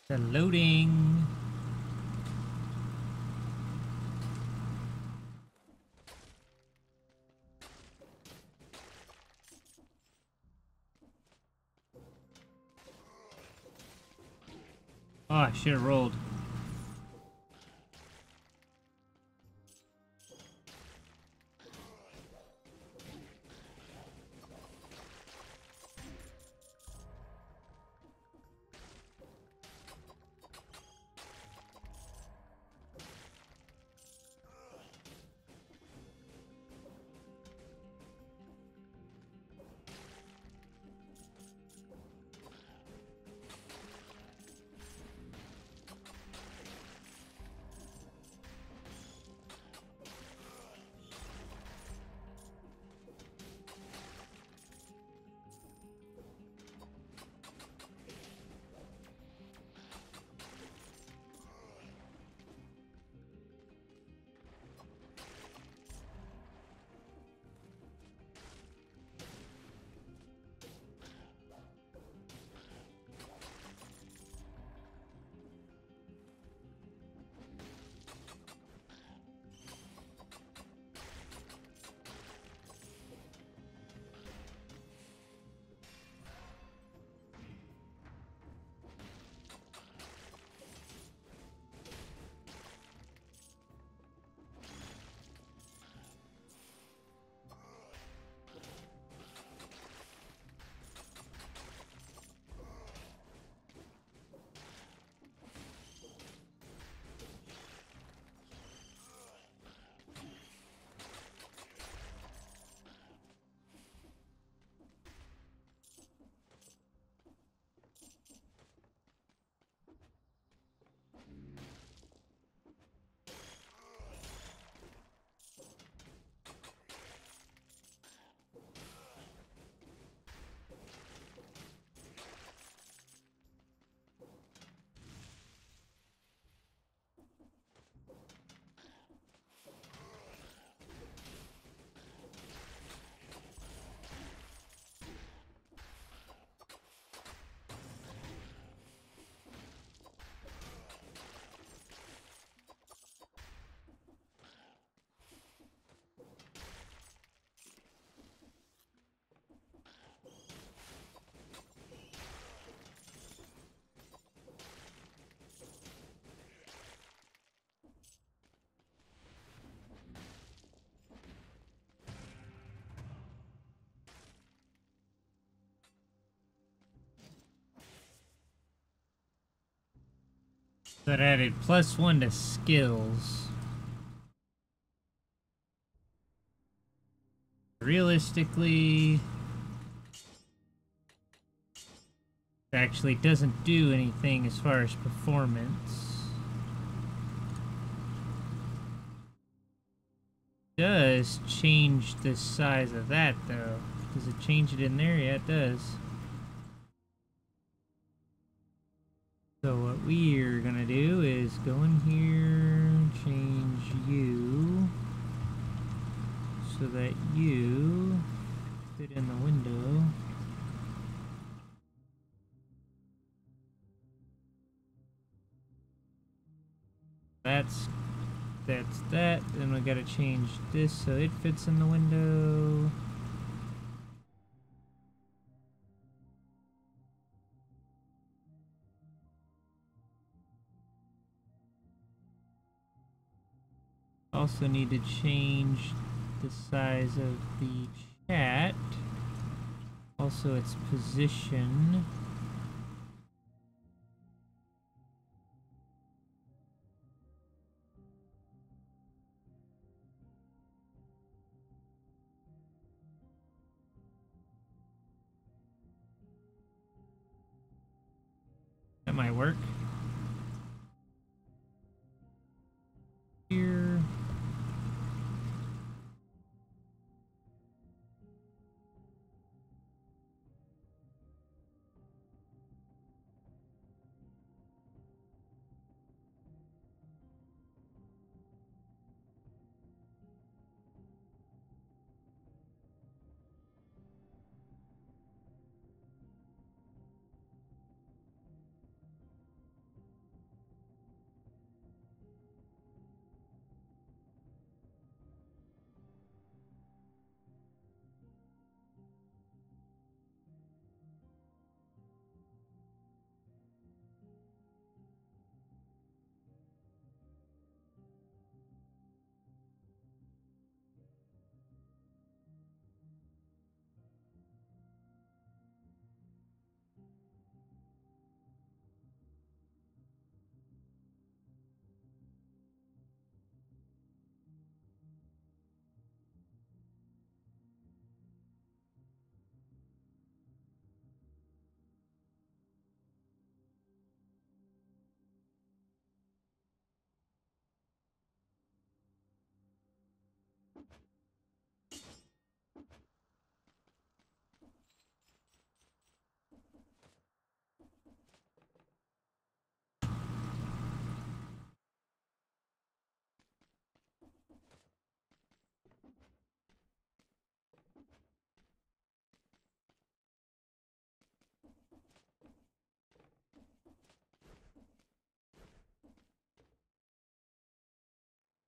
The loading. Oh, I should have rolled. That added +1 to skills. Realistically, it actually doesn't do anything as far as performance. It does change the size of that though. Does it change it in there? Yeah, it does. So what we're gonna do is go in here, change you so that you fit in the window. That's that. Then we gotta change this so it fits in the window. Also need to change the size of the chat. Also its position. That might work. Here.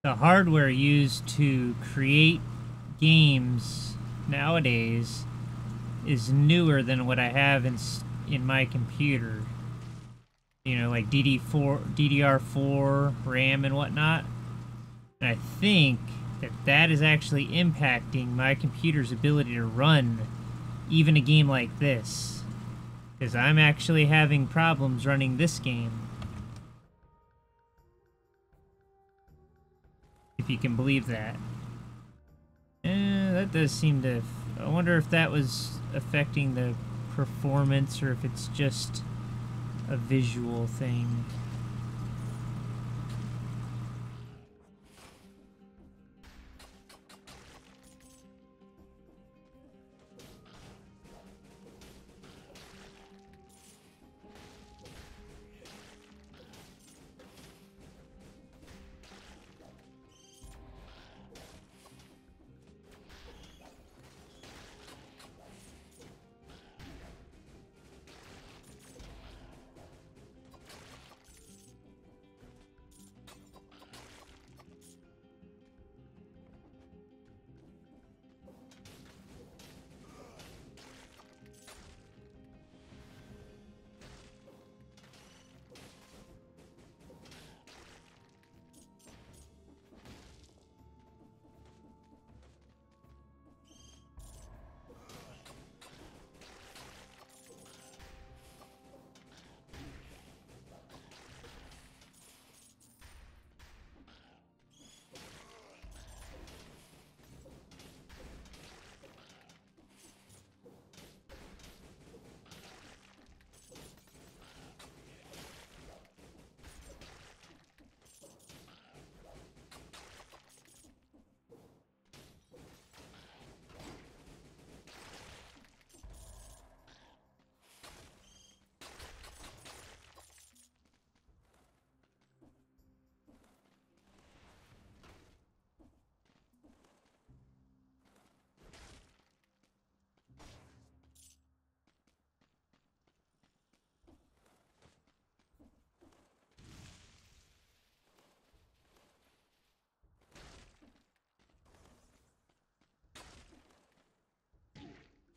the hardware used to create games nowadays is newer than what I have in my computer. You know, like DDR4 RAM and whatnot. And I think that is actually impacting my computer's ability to run even a game like this. Because I'm actually having problems running this game. If you can believe that. That does seem to... I wonder if that was affecting the performance or if it's just a visual thing.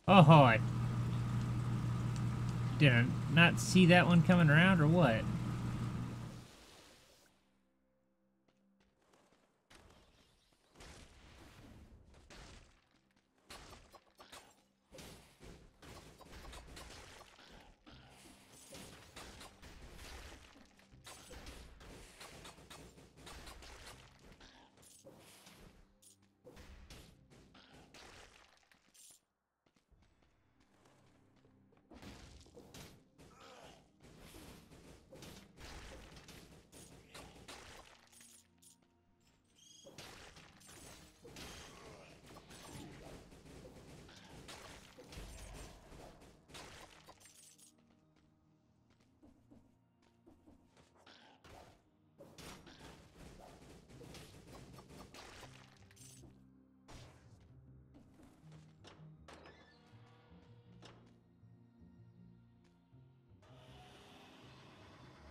Oh, I did I not see that one coming around or what?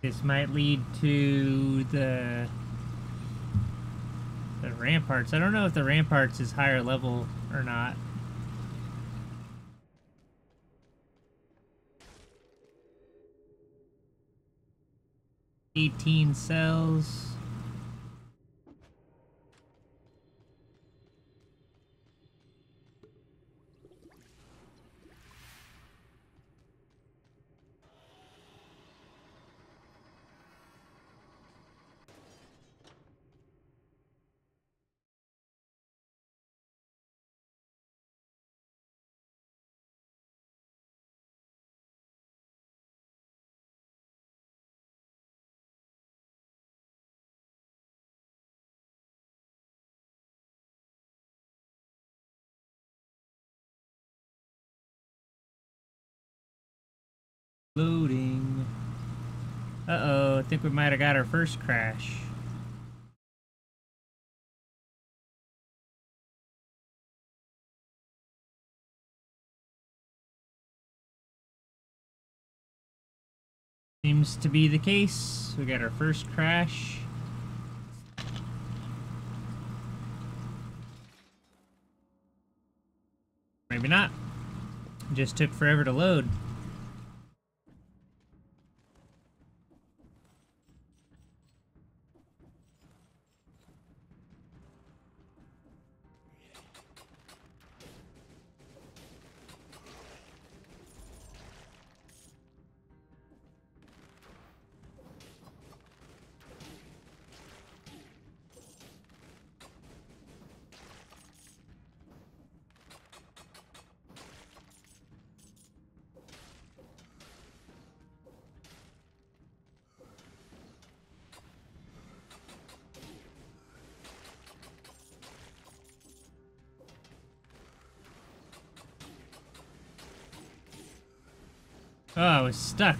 This might lead to the ramparts. I don't know if the ramparts is higher level or not. $18 cells. Loading. Uh-oh, I think we might have got our first crash. Seems to be the case. We got our first crash. maybe not. It just took forever to load. Oh, I was stuck.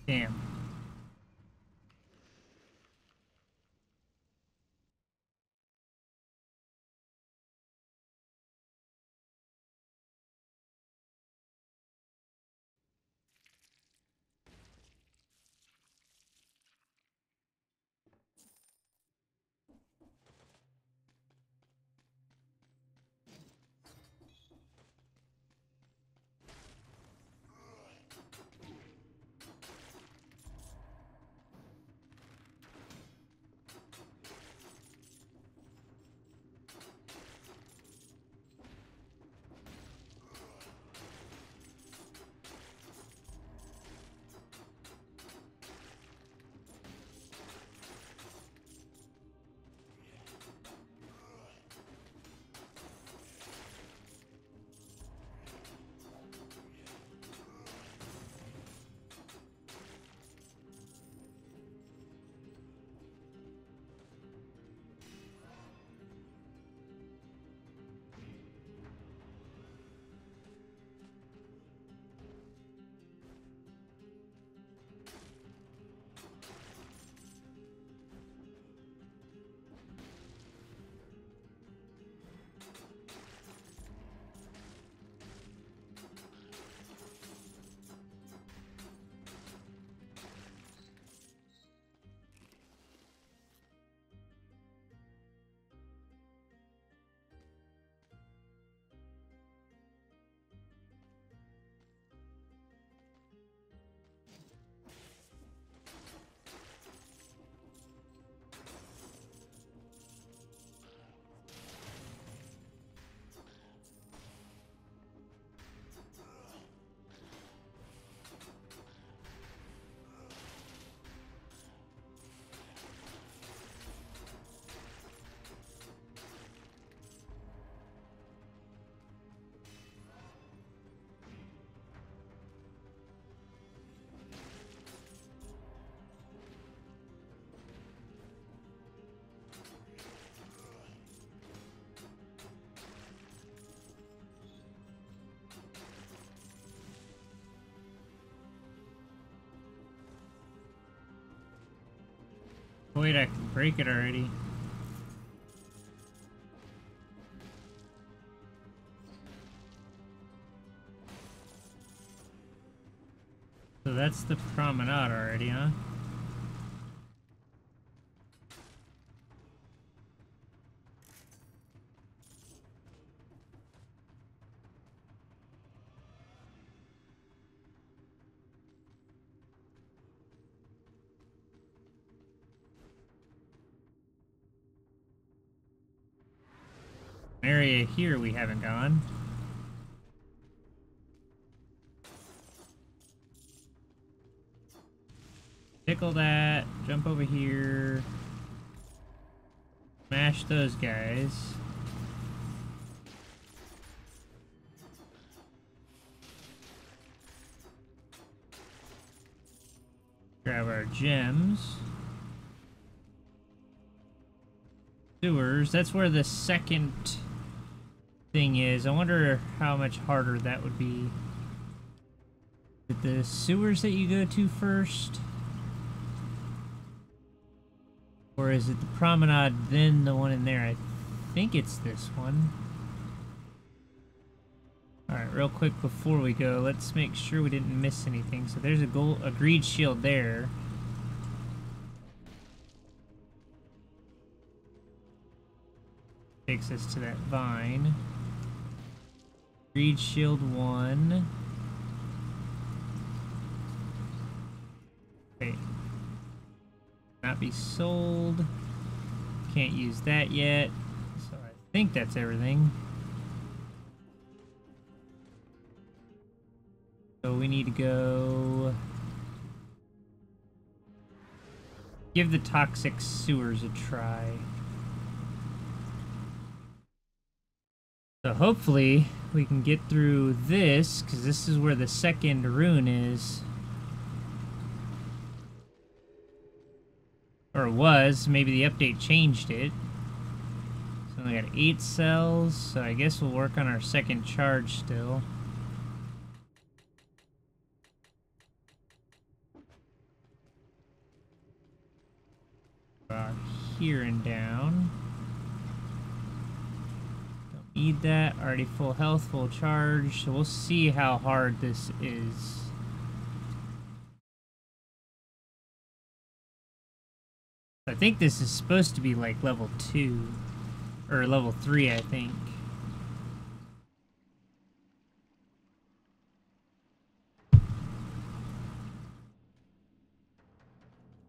Damn. Wait, I can break it already. So that's the promenade already, huh? area here we haven't gone. Tickle that, jump over here, smash those guys. Grab our gems. Sewers, that's where the second thing is. I wonder how much harder that would be. Is it the sewers that you go to first? Or is it the promenade, then the one in there? I think it's this one. Alright, real quick before we go, let's make sure we didn't miss anything. So there's a greed shield there. Takes us to that vine. Greed shield 1. Wait. Not be sold. Can't use that yet. So I think that's everything. So we need to go give the toxic sewers a try. So hopefully we can get through this, because this is where the second rune is. Or it was. Maybe the update changed it. So we got 8 cells, so I guess we'll work on our second charge still. Here and down. Don't need that. Already full health, full charge. So we'll see how hard this is. I think this is supposed to be like level 2. Or level 3, I think.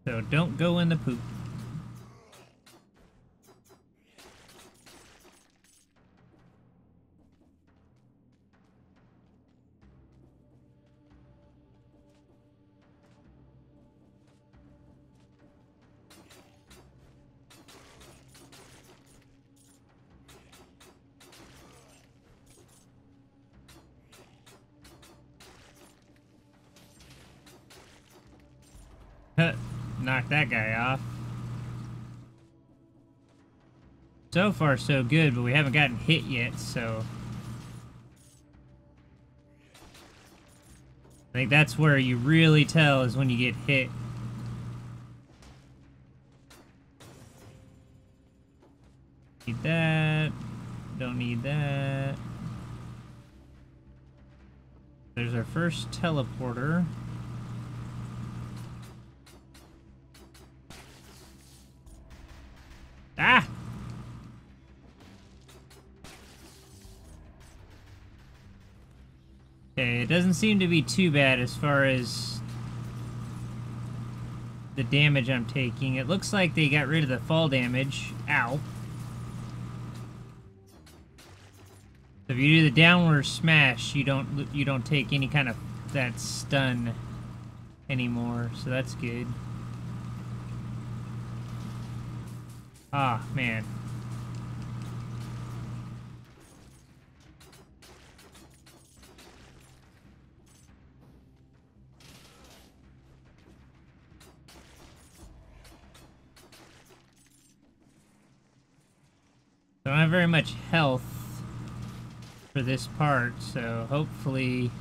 So don't go in the poop. Knock that guy off. So far so good, but we haven't gotten hit yet, so I think that's where you really tell is when you get hit. Need that. Don't need that. There's our first teleporter. Ah! Okay, it doesn't seem to be too bad as far as the damage I'm taking. It looks like they got rid of the fall damage. Ow. So if you do the downward smash, you don't take any kind of that stun anymore, so that's good. Ah, man. I don't have very much health for this part, so hopefully...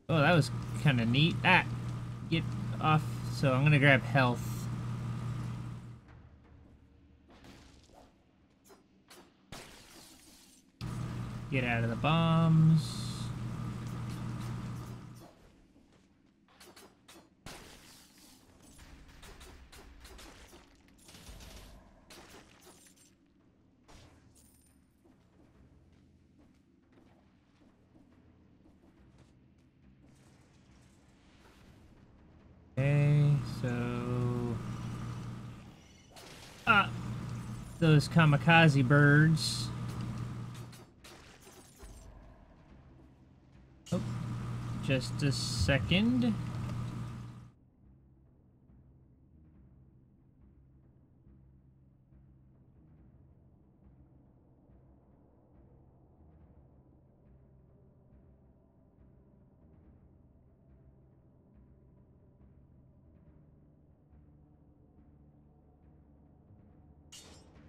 Oh, that was kind of neat. Ah! Get off. So I'm gonna grab health. Get out of the bombs. Okay, so... Ah! those kamikaze birds. Oh, just a second.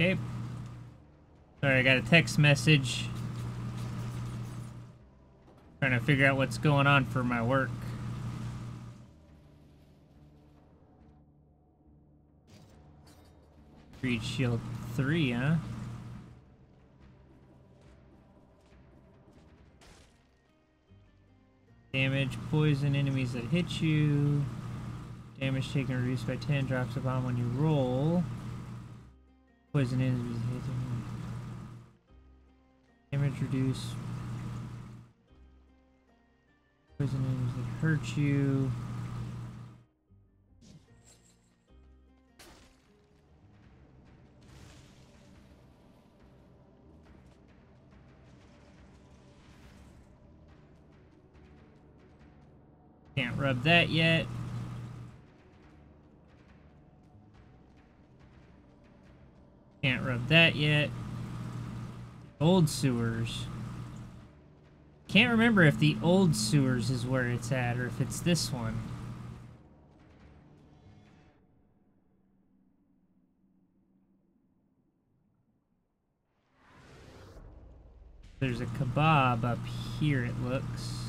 Okay. Sorry, I got a text message. Trying to figure out what's going on for my work. Reach shield 3, huh? Damage, poison enemies that hit you. Damage taken reduced by 10, drops a bomb when you roll. Poison enemies that hit you. Damage reduced. Poison enemies that hurt you. Can't rub that yet. Can't rub that yet. Old sewers. Can't remember if the old sewers is where it's at or if it's this one. There's a kebab up here, it looks.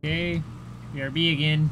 Okay, BRB again.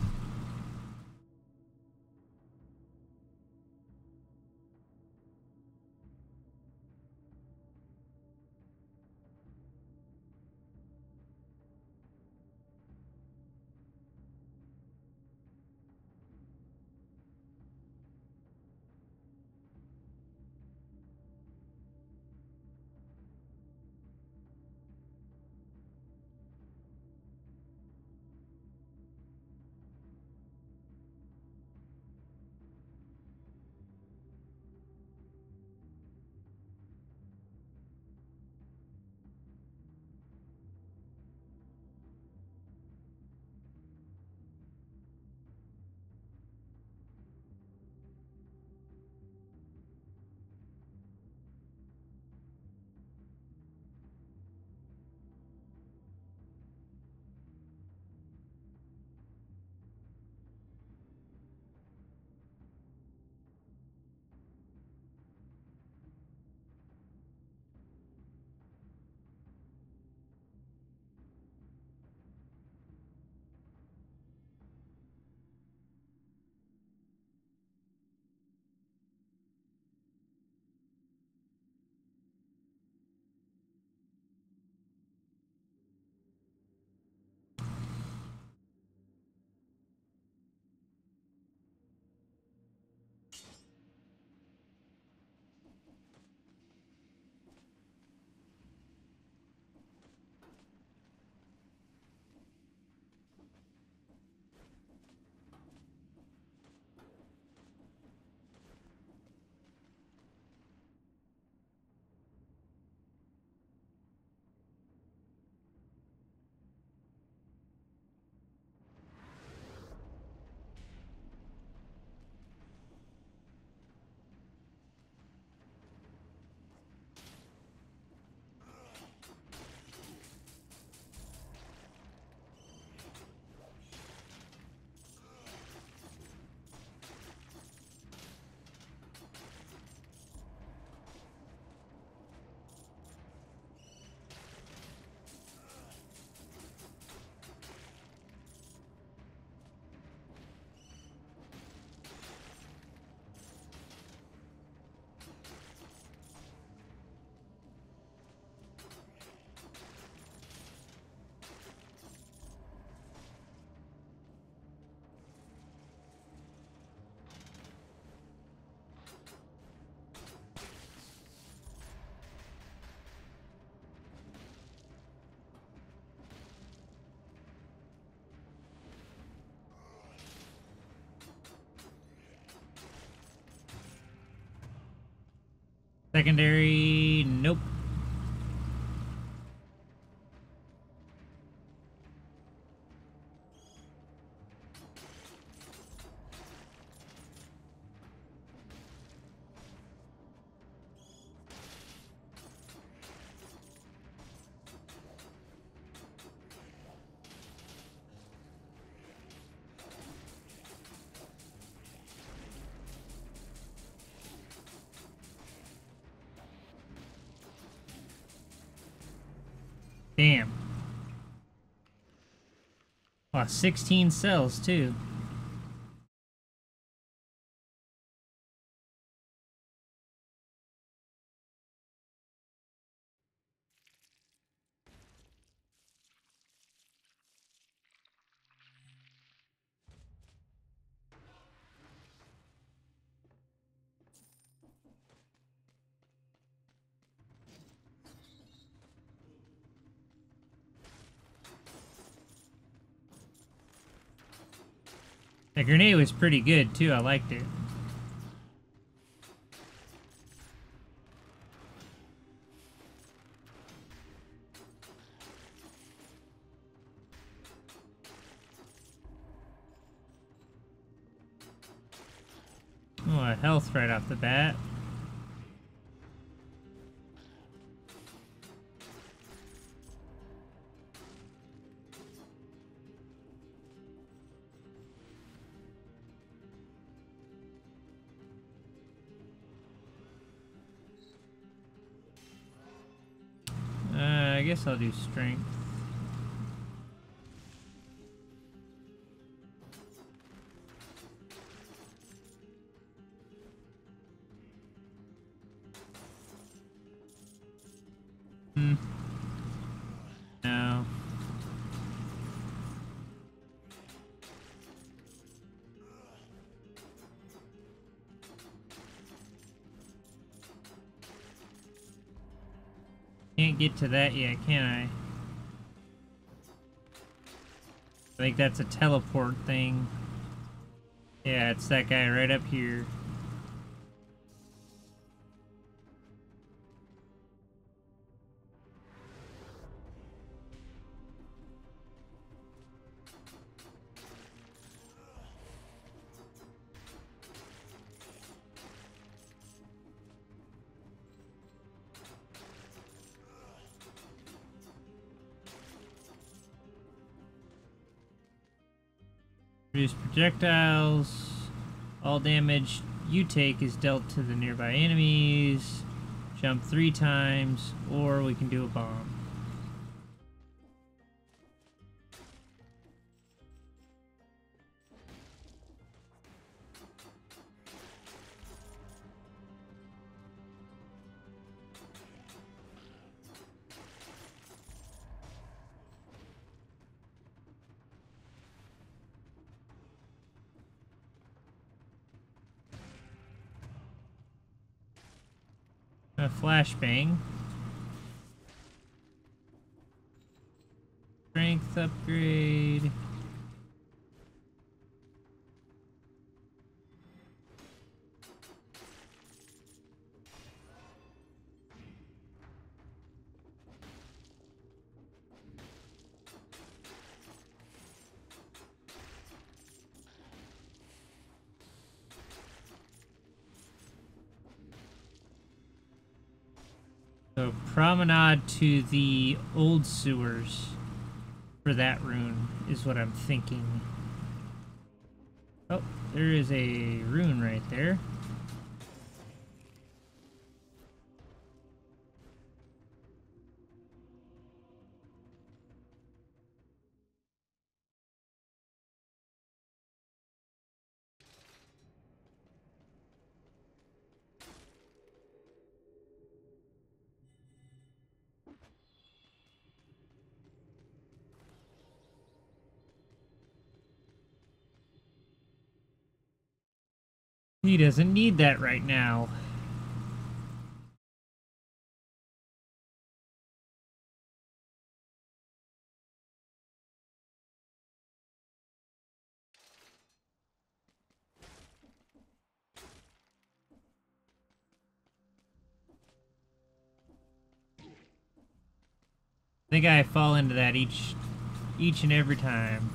secondary. Nope. Damn. Wow, 16 cells too. The grenade was pretty good too. I liked it. Oh, health right off the bat. I guess I'll do strength. No. Can't get to that yet, can I? I think that's a teleport thing. Yeah, it's that guy right up here. Reduce projectiles. All damage you take is dealt to the nearby enemies. Jump 3 times, or we can do a bomb. A flashbang. Strength upgrade. So promenade to the old sewers for that rune is what I'm thinking. Oh, there is a rune right there. He doesn't need that right now. think I fall into that each and every time.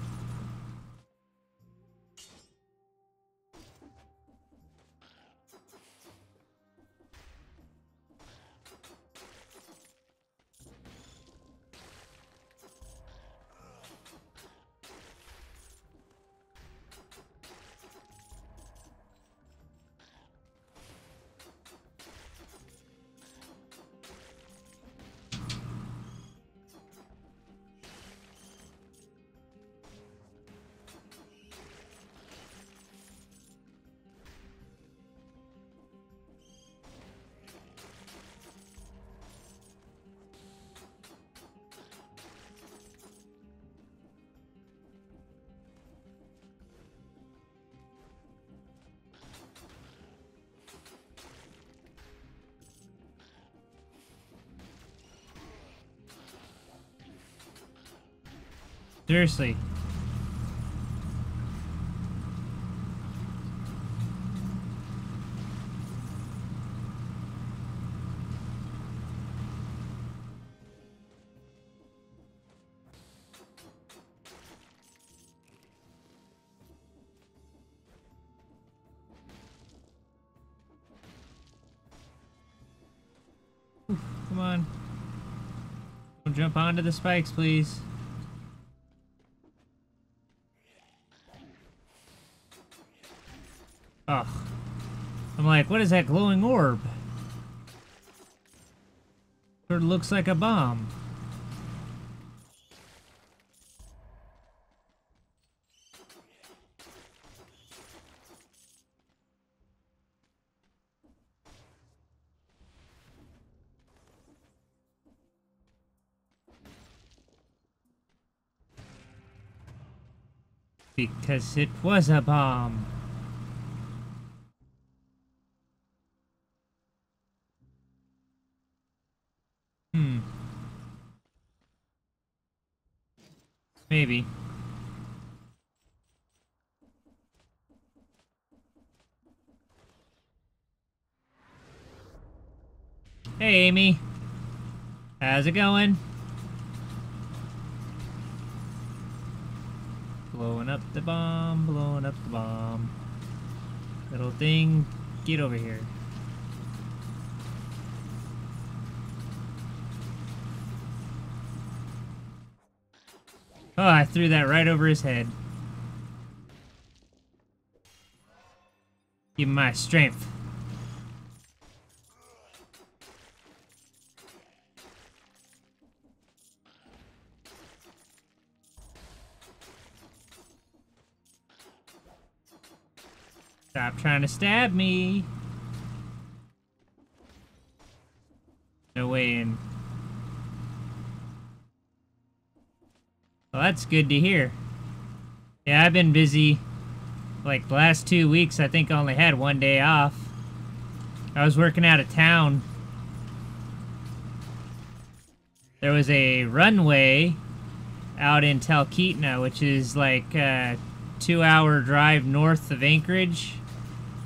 Seriously. Oof, come on. Don't jump onto the spikes, please. Ugh. I'm like, what is that glowing orb? Sort of looks like a bomb. Because it was a bomb. Maybe. Hey, Amy. How's it going? Blowing up the bomb, blowing up the bomb. Little thing, get over here. Oh, I threw that right over his head. Give him my strength. Stop trying to stab me. No way in. Well, that's good to hear. Yeah, I've been busy. Like, the last 2 weeks, I think I only had 1 day off. I was working out of town. There was a runway out in Talkeetna, which is like a 2-hour drive north of Anchorage,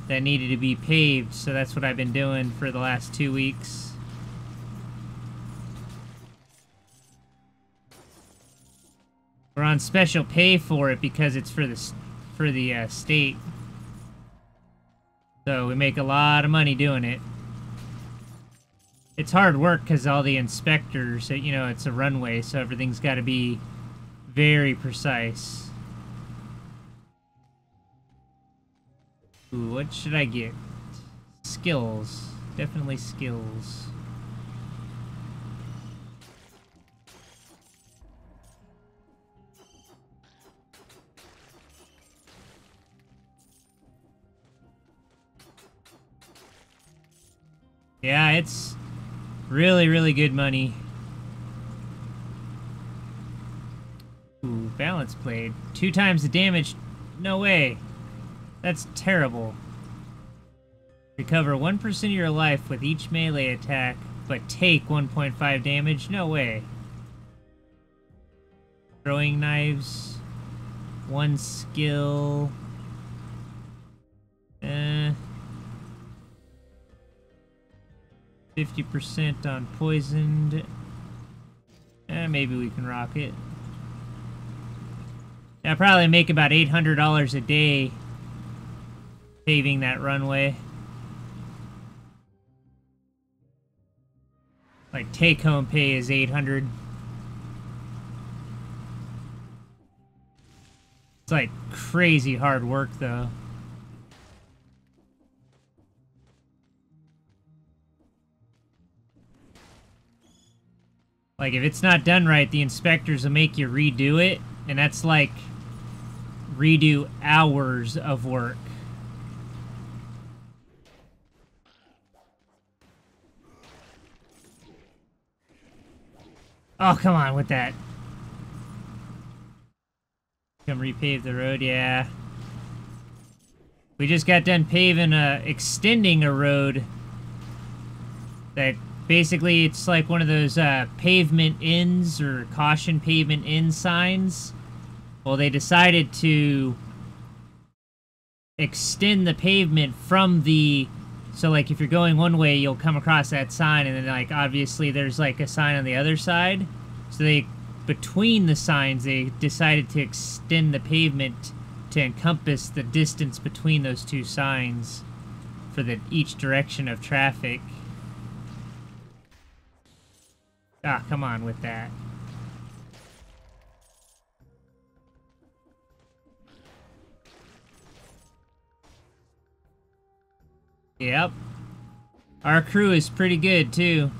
that needed to be paved, so that's what I've been doing for the last 2 weeks. We're on special pay for it because it's for the state. So we make a lot of money doing it. It's hard work because all the inspectors, you know, it's a runway, so everything's got to be very precise. Ooh, what should I get? Skills. Definitely skills. Yeah, it's really, really good money. Ooh, balance blade. 2 times the damage. No way. That's terrible. Recover 1% of your life with each melee attack, but take 1.5 damage? No way. Throwing knives. 1 skill. 50% on poisoned. Maybe we can rock it. I'll probably make about $800 a day paving that runway. Like, take-home pay is $800. It's like crazy hard work, though. Like, if it's not done right, the inspectors will make you redo it, and that's like redo hours of work. Oh, come on with that. Come repave the road, yeah. We just got done paving, extending a road that basically it's like one of those pavement ends or caution pavement end signs. Well, they decided to extend the pavement from the... So, like, if you're going one way, you'll come across that sign, and then, like, obviously there's, like, a sign on the other side. So they, between the signs, they decided to extend the pavement to encompass the distance between those two signs for each direction of traffic. Ah, come on with that. Yep. Our crew is pretty good, too.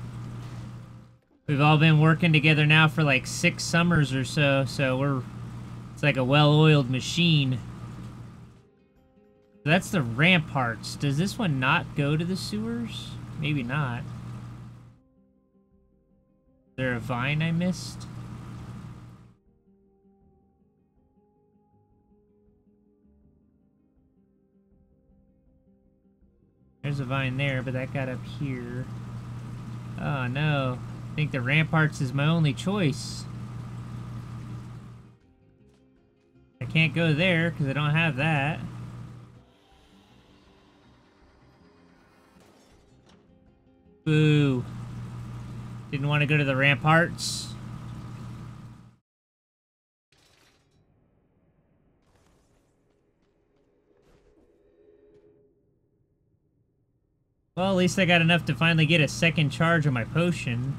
We've all been working together now for like 6 summers or so, it's like a well-oiled machine. That's the ramparts. Does this one not go to the sewers? Maybe not. Is there a vine I missed? There's a vine there, but that got up here. Oh no. I think the ramparts is my only choice. I can't go there because I don't have that. Boo. Didn't want to go to the ramparts. Well, at least I got enough to finally get a second charge on my potion.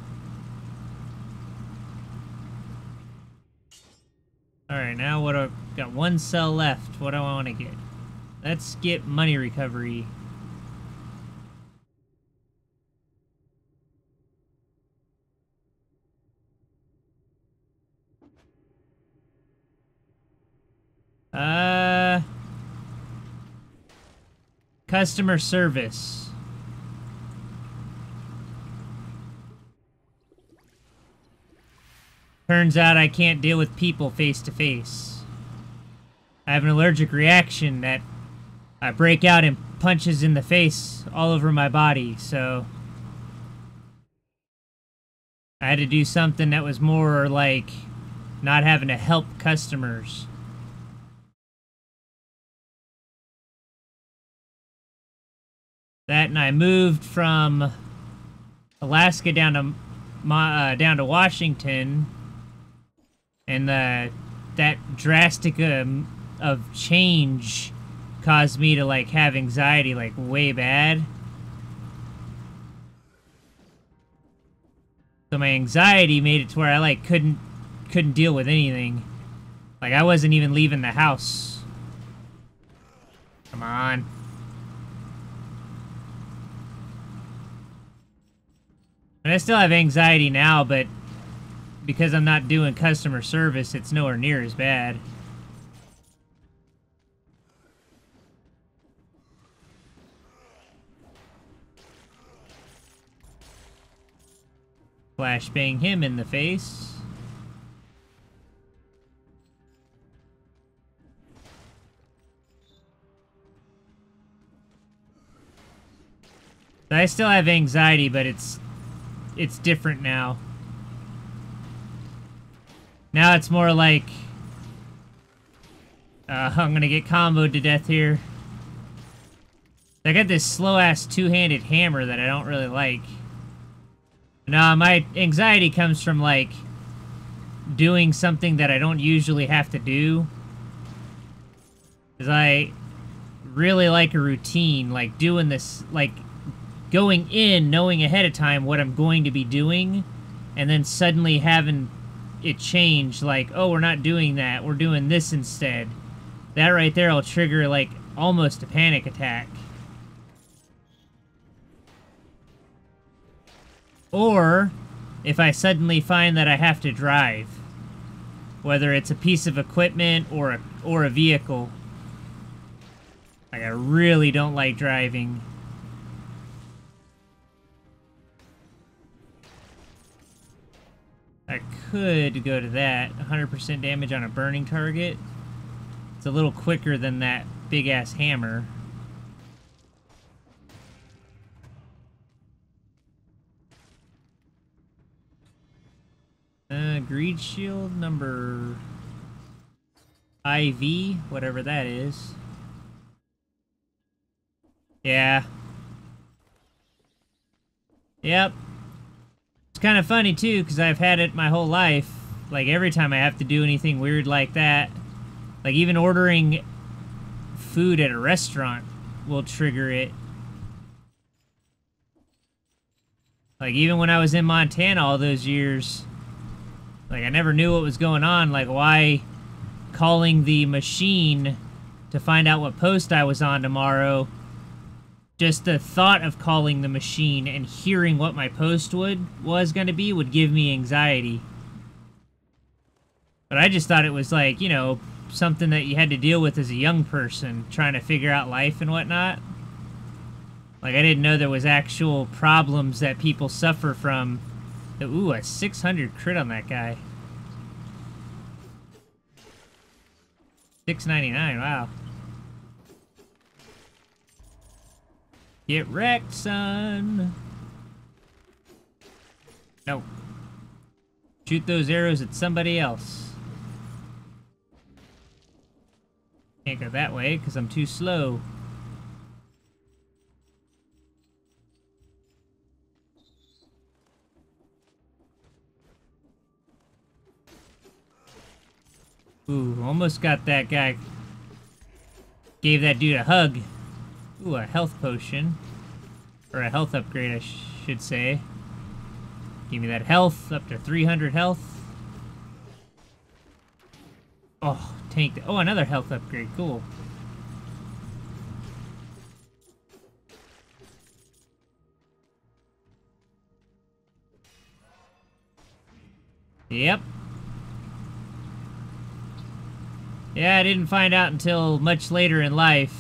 Alright, now what do I... Got 1 cell left. What do I want to get? Let's get money recovery. Customer service. Turns out I can't deal with people face to face. I have an allergic reaction that I break out in punches in the face all over my body, so I had to do something that was more like not having to help customers. That, and I moved from Alaska down to Washington, and that drastic of change caused me to like have anxiety like way bad. So my anxiety made it to where I like couldn't deal with anything. Like I wasn't even leaving the house. Come on. And I still have anxiety now, but because I'm not doing customer service, it's nowhere near as bad. Flashbang him in the face. I still have anxiety, but it's different now. Now it's more like... I'm gonna get comboed to death here. I got this slow-ass two-handed hammer that I don't really like. No, my anxiety comes from, like, doing something that I don't usually have to do. Because I really like a routine, like doing this, like going in, knowing ahead of time what I'm going to be doing, and then suddenly having it change, like, oh, we're not doing that, we're doing this instead. That right there will trigger, like, almost a panic attack. Or if I suddenly find that I have to drive, whether it's a piece of equipment or a vehicle. Like, I really don't like driving. I could go to that. 100% damage on a burning target. It's a little quicker than that big-ass hammer. Greed shield number IV, whatever that is. Yeah. Yep. It's kind of funny, too, because I've had it my whole life. Like, every time I have to do anything weird like that, like, even ordering food at a restaurant will trigger it. Like, even when I was in Montana all those years, like, I never knew what was going on. Like, why calling the machine to find out what post I was on tomorrow, just the thought of calling the machine and hearing what my post was going to be would give me anxiety. But I just thought it was, like, you know, something that you had to deal with as a young person, trying to figure out life and whatnot. Like, I didn't know there was actual problems that people suffer from. Ooh, a 600 crit on that guy. 699, wow. Get wrecked, son. No. Shoot those arrows at somebody else. Can't go that way because I'm too slow. Ooh, almost got that guy. Gave that dude a hug. Ooh, a health potion. Or a health upgrade, I should say. Give me that health, up to 300 health. Oh, tanked. Oh, another health upgrade, cool. Yep. Yeah, I didn't find out until much later in life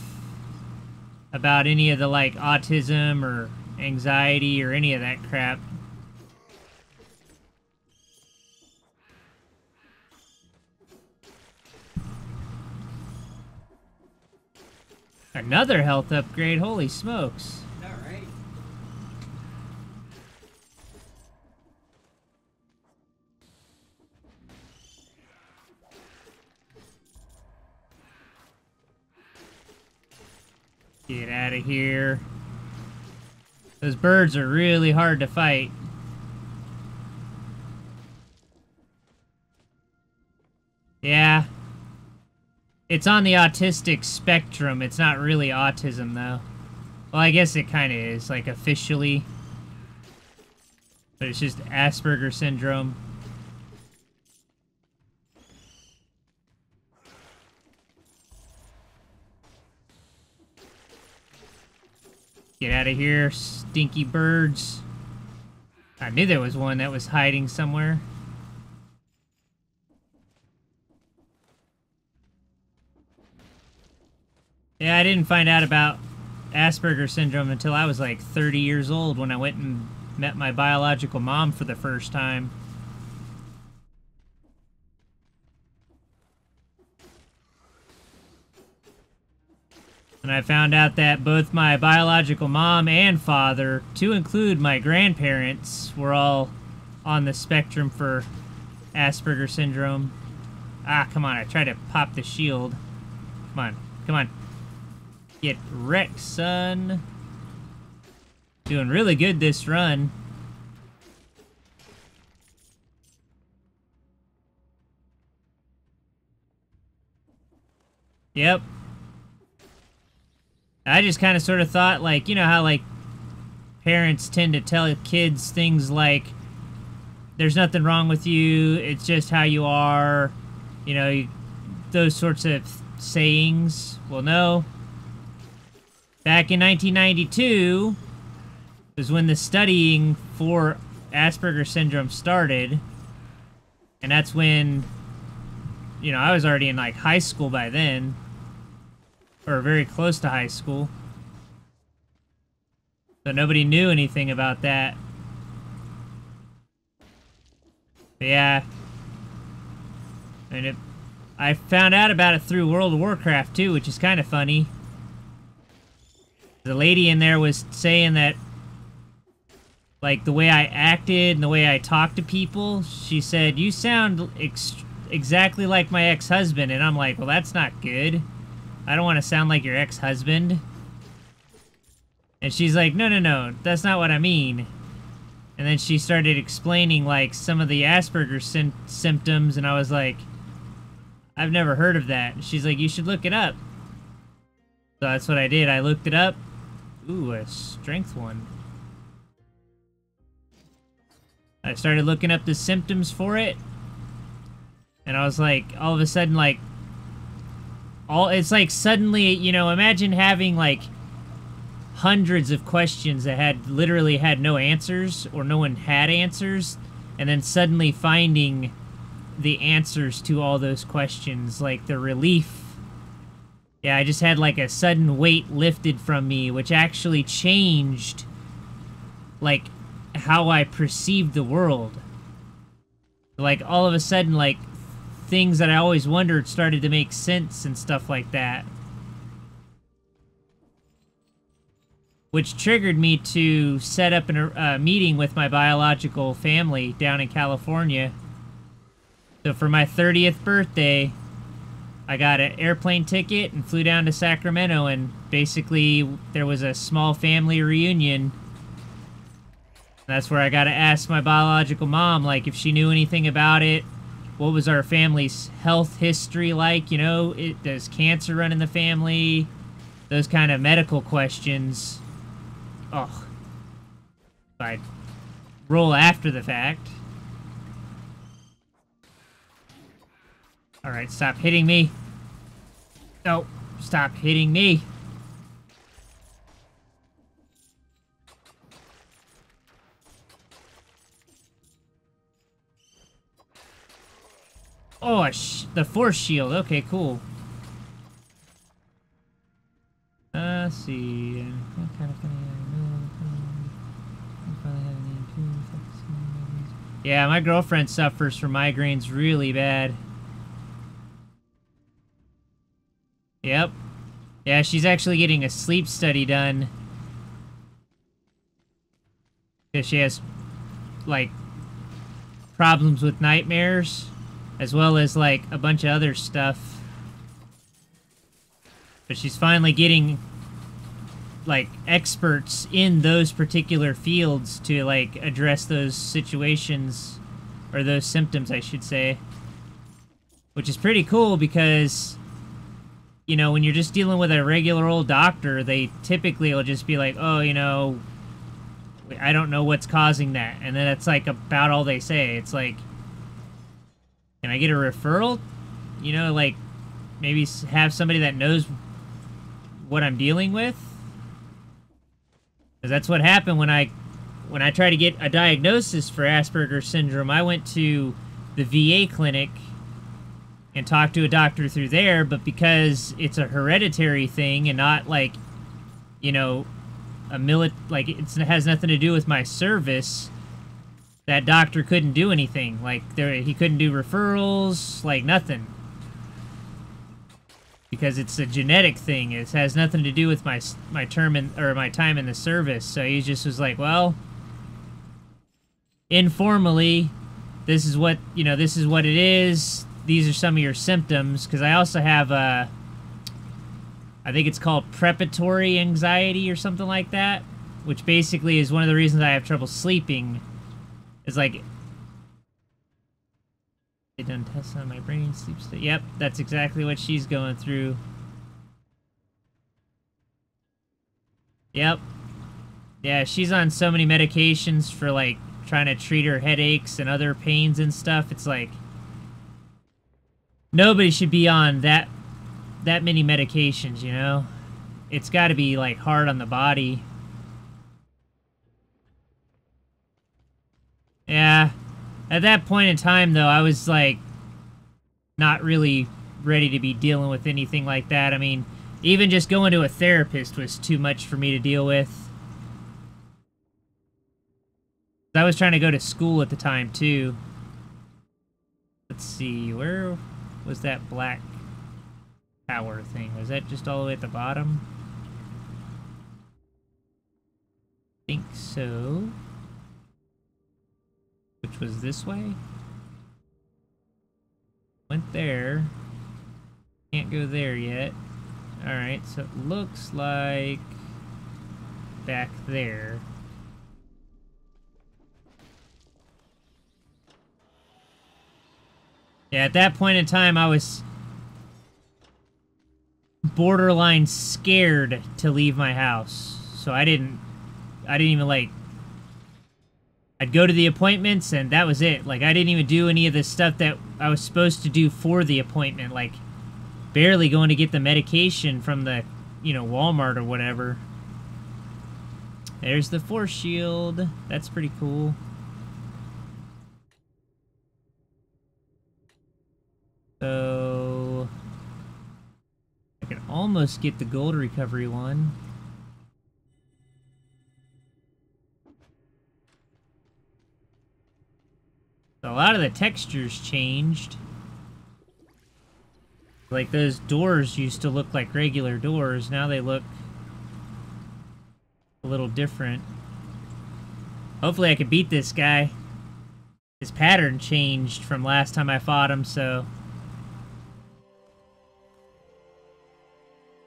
about any of the, like, autism or anxiety or any of that crap. Another health upgrade, holy smokes. All right. Get out of here. Those birds are really hard to fight. Yeah. It's on the autistic spectrum. It's not really autism, though. Well, I guess it kind of is, like, officially. But it's just Asperger's syndrome. Get out of here, stinky birds. I knew there was one that was hiding somewhere. Yeah, I didn't find out about Asperger's syndrome until I was like 30 years old when I went and met my biological mom for the first time. And I found out that both my biological mom and father, to include my grandparents, were all on the spectrum for Asperger's syndrome. Ah, come on, I tried to pop the shield. Come on, come on. Get wrecked, son. Doing really good this run. Yep. I just kind of sort of thought, like, you know how, like, parents tend to tell kids things like, there's nothing wrong with you, it's just how you are, you know, those sorts of sayings. Well, no. Back in 1992 was when the studying for Asperger's syndrome started, and that's when, you know, I was already in, like, high school by then, or very close to high school. So nobody knew anything about that. But yeah. And I found out about it through World of Warcraft too, which is kind of funny. The lady in there was saying that, like, the way I acted and the way I talked to people, she said, you sound exactly like my ex-husband. And I'm like, well, that's not good. I don't want to sound like your ex-husband. And she's like, no, no, no, that's not what I mean. And then she started explaining, like, some of the Asperger's symptoms, and I was like, I've never heard of that. And she's like, you should look it up. So that's what I did. I looked it up. Ooh, a strength one. I started looking up the symptoms for it. And I was like, all of a sudden, like, it's like suddenly, you know, imagine having, like, hundreds of questions that literally had no answers, or no one had answers, and then suddenly finding the answers to all those questions, like the relief. Yeah, I just had like a sudden weight lifted from me, which actually changed, like, how I perceived the world. Like, all of a sudden, like, things that I always wondered started to make sense and stuff like that. Which triggered me to set up a meeting with my biological family down in California. So for my 30th birthday, I got an airplane ticket and flew down to Sacramento, and basically there was a small family reunion. That's where I got to ask my biological mom, like, if she knew anything about it. What was our family's health history like? You know, does cancer run in the family? Those kind of medical questions. Oh. I'd roll after the fact. Alright, stop hitting me. No, stop hitting me. Oh, the force shield. Okay, cool. Let's see. What kind of yeah, my girlfriend suffers from migraines really bad. Yep. Yeah, she's actually getting a sleep study done. Because she has, like, problems with nightmares, as well as, like, a bunch of other stuff. But she's finally getting, like, experts in those particular fields to, like, address those situations, or those symptoms, I should say. Which is pretty cool because, you know, when you're just dealing with a regular old doctor, they typically will just be like, oh, you know, I don't know what's causing that. And then that's, like, about all they say. It's like, can I get a referral? You know, like, maybe have somebody that knows what I'm dealing with? Because that's what happened when I tried to get a diagnosis for Asperger's syndrome. I went to the VA clinic and talked to a doctor through there, but because it's a hereditary thing and not, like, you know, like, it has nothing to do with my service, that doctor couldn't do anything. Like, he couldn't do referrals, like, nothing. Because it's a genetic thing. It has nothing to do with my time in the service. So he just was like, well, informally, this is what, you know, this is what it is. These are some of your symptoms. Because I also have I think it's called preparatory anxiety or something like that, which basically is one of the reasons I have trouble sleeping. Is like, they done tests on my brain sleep state. Yep, that's exactly what she's going through. Yep. Yeah, she's on so many medications for, like, trying to treat her headaches and other pains and stuff. It's like, nobody should be on that many medications, you know? It's got to be, like, hard on the body. Yeah. At that point in time, though, I was, like, not really ready to be dealing with anything like that. I mean, even just going to a therapist was too much for me to deal with. I was trying to go to school at the time, too. Let's see, where was that black tower thing? Was that just all the way at the bottom? I think so. Which was this way? Went there. Can't go there yet. Alright, so it looks like back there. Yeah, at that point in time, I was borderline scared to leave my house. So I didn't even, like, I'd go to the appointments and that was it. Like, I didn't even do any of the stuff that I was supposed to do for the appointment. Like, barely going to get the medication from the, you know, Walmart or whatever. There's the force shield. That's pretty cool. So I can almost get the gold recovery one. So a lot of the textures changed. Like, those doors used to look like regular doors. Now they look a little different. Hopefully I can beat this guy. His pattern changed from last time I fought him, so...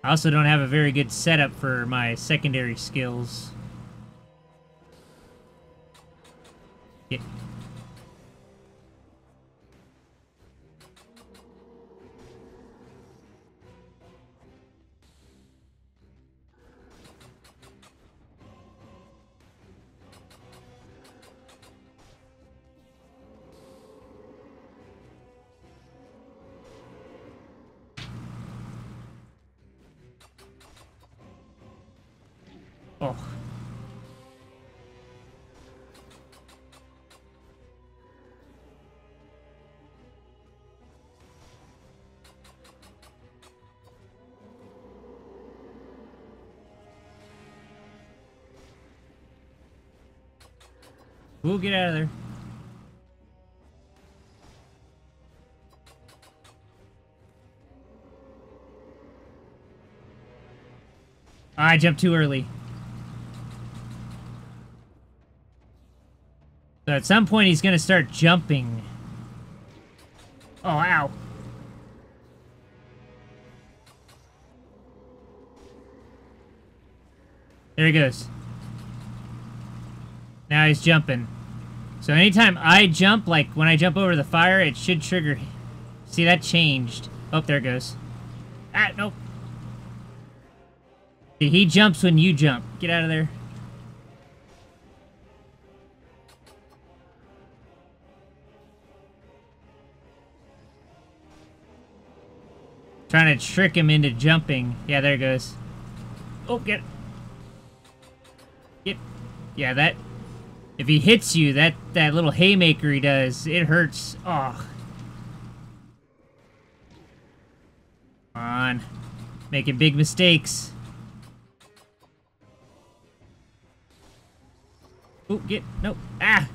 I also don't have a very good setup for my secondary skills. Yeah. Oh. We'll get out of there. I jumped too early. So at some point he's gonna start jumping. Oh, ow. There he goes. Now he's jumping. So anytime I jump, like when I jump over the fire, it should trigger. See, that changed. Oh, there it goes. Ah, nope. See, he jumps when you jump. Get out of there. Trying to trick him into jumping. Yeah, there it goes. Oh, get. Yeah, that... If he hits you, that little haymaker he does, it hurts. Oh. Come on. Making big mistakes. Oh, get... Nope. Ah!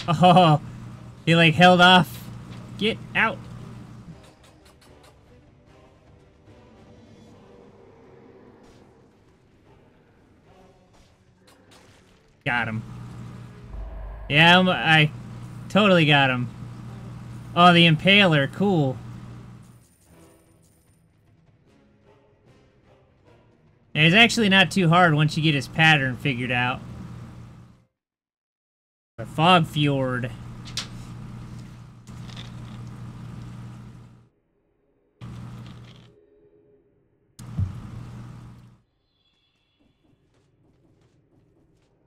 Oh, he like held off. Get out. Got him. Yeah, I totally got him. Oh, the Impaler, cool. And it's actually not too hard once you get his pattern figured out. The fog fjord.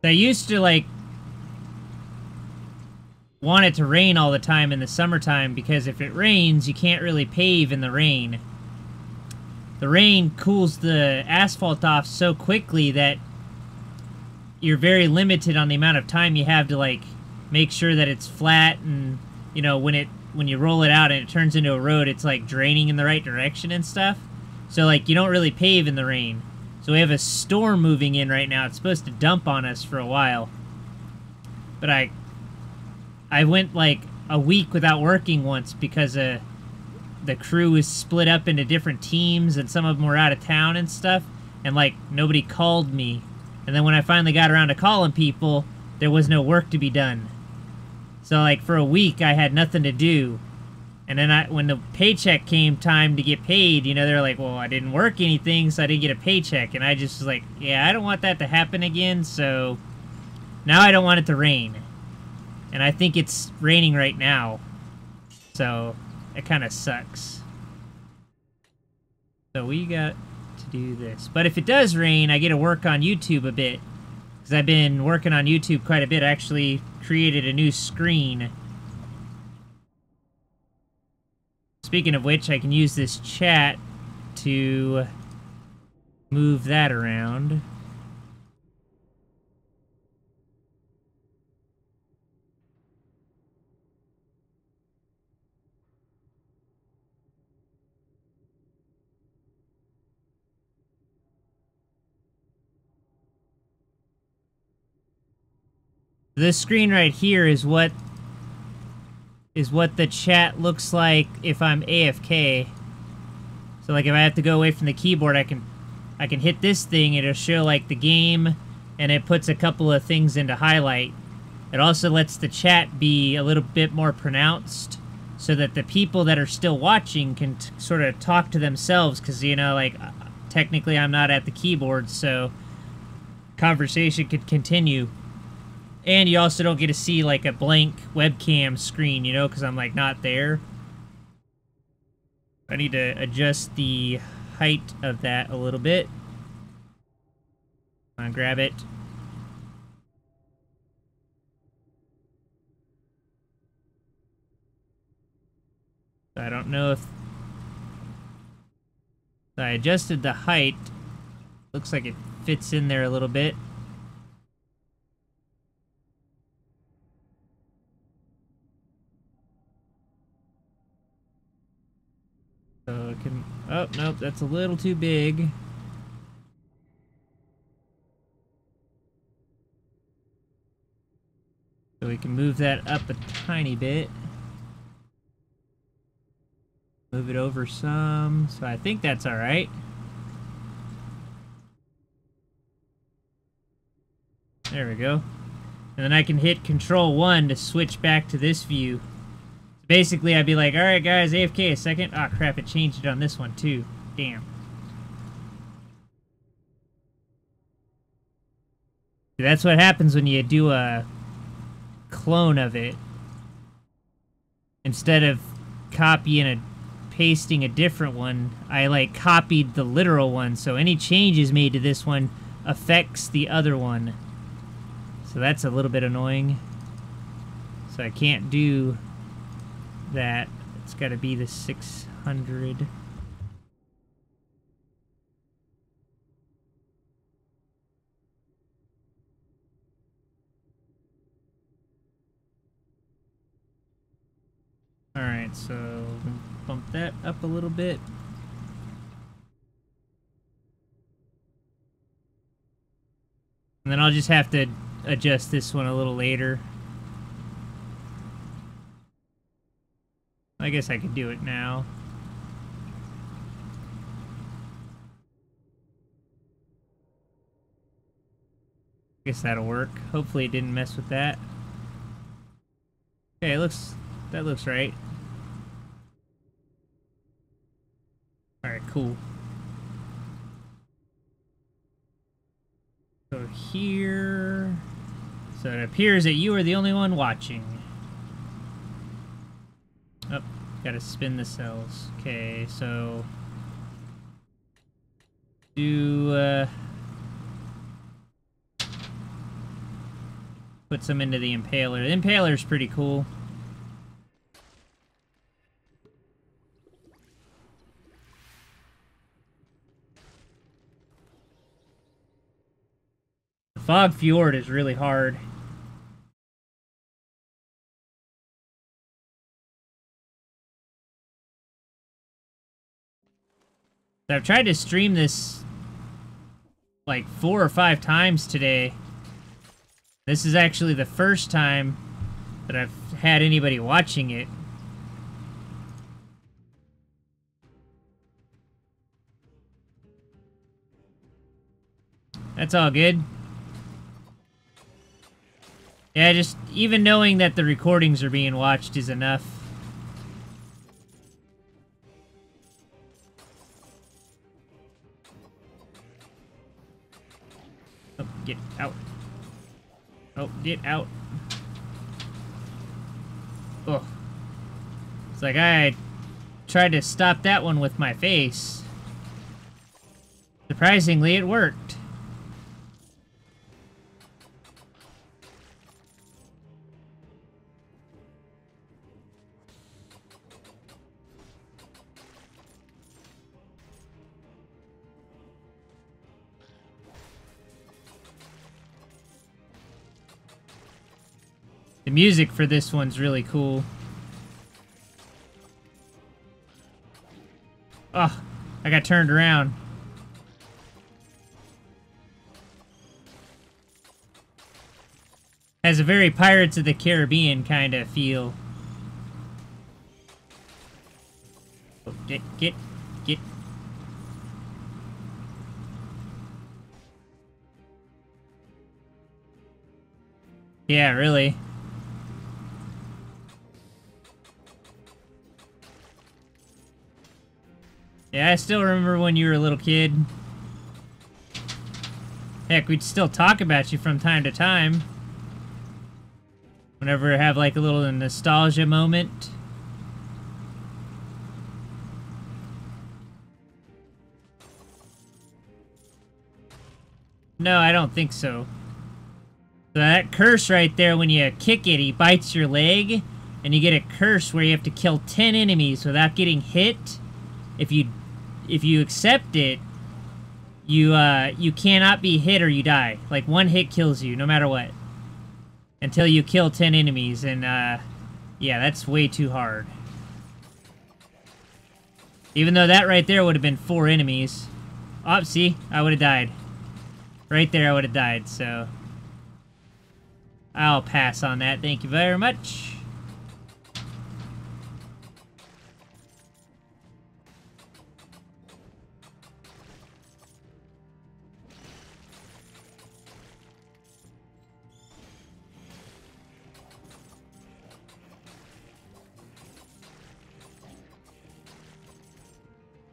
I used to, like, want it to rain all the time in the summertime because if it rains, you can't really pave in the rain. The rain cools the asphalt off so quickly that you're very limited on the amount of time you have to, like, make sure that it's flat and, you know, when you roll it out and it turns into a road, it's, like, draining in the right direction and stuff. So, like, you don't really pave in the rain. So we have a storm moving in right now. It's supposed to dump on us for a while. But I went, like, a week without working once because the crew was split up into different teams and some of them were out of town and stuff. And, like, nobody called me. And then when I finally got around to calling people, there was no work to be done. So, like, for a week, I had nothing to do. And then when the paycheck came time to get paid, you know, they're like, well, I didn't work anything, so I didn't get a paycheck. And I just was like, yeah, I don't want that to happen again, so now I don't want it to rain. And I think it's raining right now. So it kind of sucks. So we got to do this. But if it does rain, I get to work on YouTube a bit. Because I've been working on YouTube quite a bit. I actually created a new screen. Speaking of which, I can use this chat to move that around. This screen right here is what the chat looks like if I'm AFK. So, like, if I have to go away from the keyboard, I can hit this thing, it'll show, like, the game, and it puts a couple of things into highlight. It also lets the chat be a little bit more pronounced, so that the people that are still watching can sort of talk to themselves, because, you know, like, technically I'm not at the keyboard, so conversation could continue. And you also don't get to see, like, a blank webcam screen, you know, because I'm, like, not there. I need to adjust the height of that a little bit. I'm gonna grab it. I don't know if I adjusted the height. Looks like it fits in there a little bit. So it can... Oh, nope, that's a little too big. So we can move that up a tiny bit. Move it over some. So I think that's alright. There we go. And then I can hit Control 1 to switch back to this view. Basically, I'd be like, alright guys, AFK a second. Ah, oh, crap, it changed it on this one too. Damn. That's what happens when you do a clone of it. Instead of copying and pasting a different one, I, like, copied the literal one, so any changes made to this one affects the other one. So that's a little bit annoying. So I can't do that. It's got to be the 600. Alright, so bump that up a little bit. And then I'll just have to adjust this one a little later. I guess I could do it now. I guess that'll work. Hopefully it didn't mess with that. Okay, that looks right. Alright, cool. So here... So it appears that you are the only one watching. Oh, gotta spin the cells. Okay, so... put some into the Impaler. The Impaler's pretty cool. The Fog Fjord is really hard. So I've tried to stream this like 4 or 5 times today. This is actually the first time that I've had anybody watching it. That's all good. Yeah, just even knowing that the recordings are being watched is enough. Oh, get out. Oh, get out. Oh. It's like I tried to stop that one with my face. Surprisingly, it worked. The music for this one's really cool. Oh, I got turned around. Has a very Pirates of the Caribbean kind of feel. Oh, get. Yeah, really. Yeah, I still remember when you were a little kid. Heck, we'd still talk about you from time to time. Whenever we have like a little nostalgia moment. No, I don't think so. So that curse right there, when you kick it, he bites your leg, and you get a curse where you have to kill 10 enemies without getting hit. If you accept it, you cannot be hit or you die. Like, one hit kills you, no matter what. Until you kill 10 enemies, and, yeah, that's way too hard. Even though that right there would have been 4 enemies. Oh, see? I would have died. Right there, I would have died, so... I'll pass on that, thank you very much.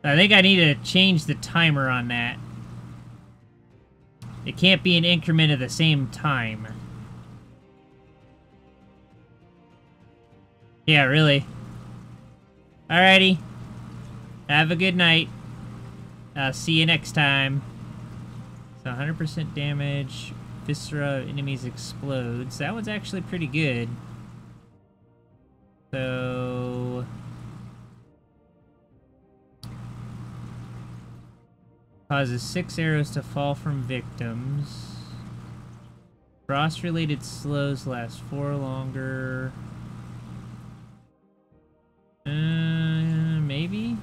I think I need to change the timer on that. It can't be an increment of the same time. Yeah, really. Alrighty. Have a good night. I'll see you next time. So 100% damage. Viscera of enemies explodes. That one's actually pretty good. So... causes 6 arrows to fall from victims. Frost-related slows last 4 longer. Maybe?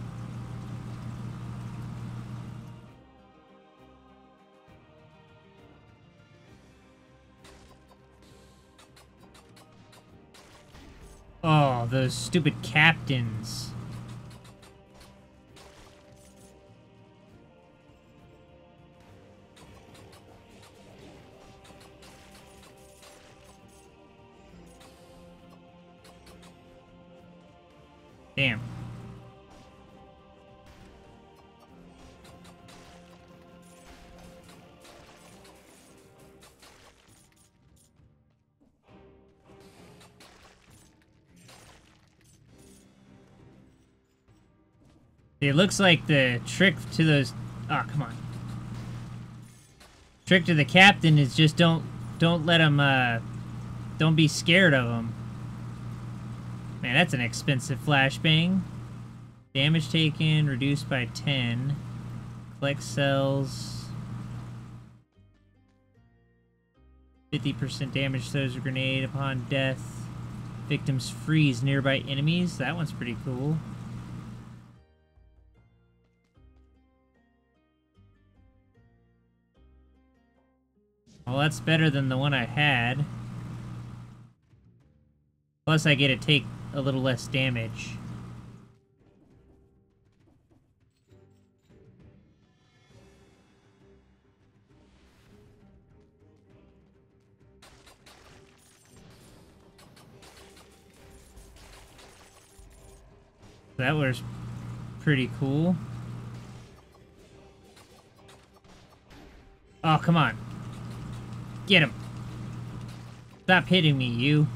Oh, those stupid captains. Damn. It looks like the trick to those... Oh, come on. Trick to the captain is just don't let him, don't be scared of him. Man, that's an expensive flashbang. Damage taken, reduced by 10. Collect cells. 50% damage throws a grenade upon death. Victims freeze nearby enemies. That one's pretty cool. Well, that's better than the one I had. Plus, I get to take a little less damage. That was pretty cool. Oh, come on. Get him. Stop hitting me, you.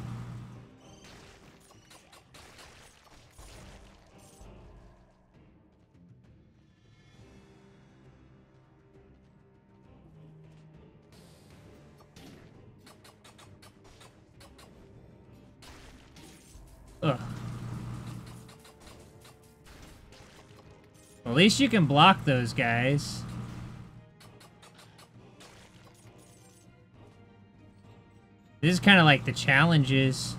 Ugh. Well, at least you can block those guys. This is kind of like the challenges.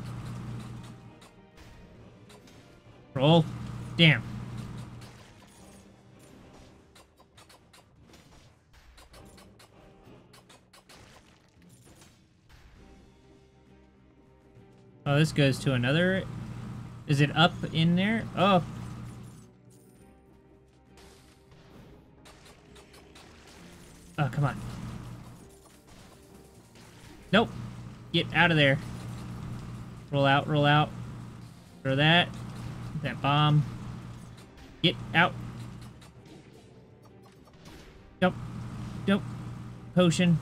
Roll. Damn. Oh, this goes to another... Is it up in there? Oh. Oh, come on. Nope. Get out of there. Roll out, roll out. Throw that. That bomb. Get out. Nope. Nope. Potion.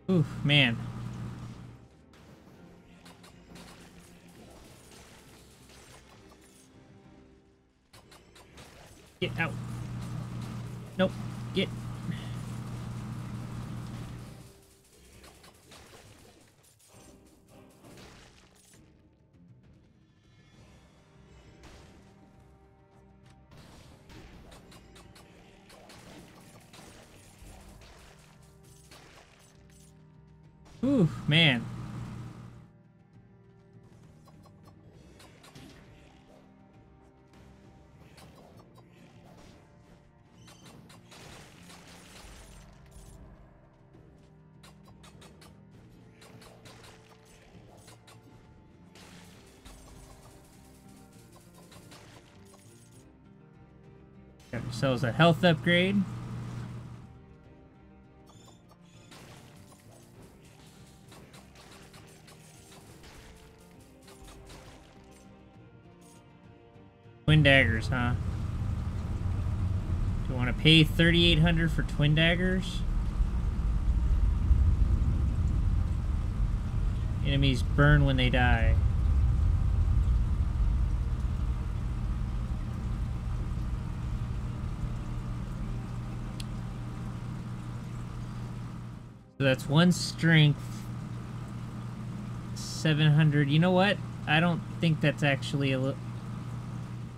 Oof, man. Get out. Nope. Get. Ooh, man. Got ourselves a health upgrade. Twin daggers, huh? Do you want to pay 3,800 for twin daggers? Enemies burn when they die. So that's one strength. 700. You know what? I don't think that's actually a little...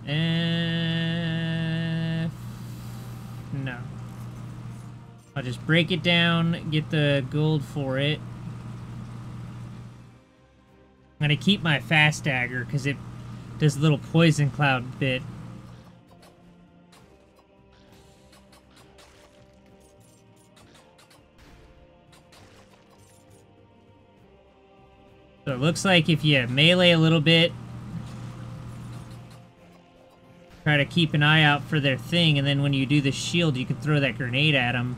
no. I'll just break it down, get the gold for it. I'm gonna keep my fast dagger because it does a little poison cloud bit. So it looks like if you melee a little bit, try to keep an eye out for their thing, and then when you do the shield, you can throw that grenade at them.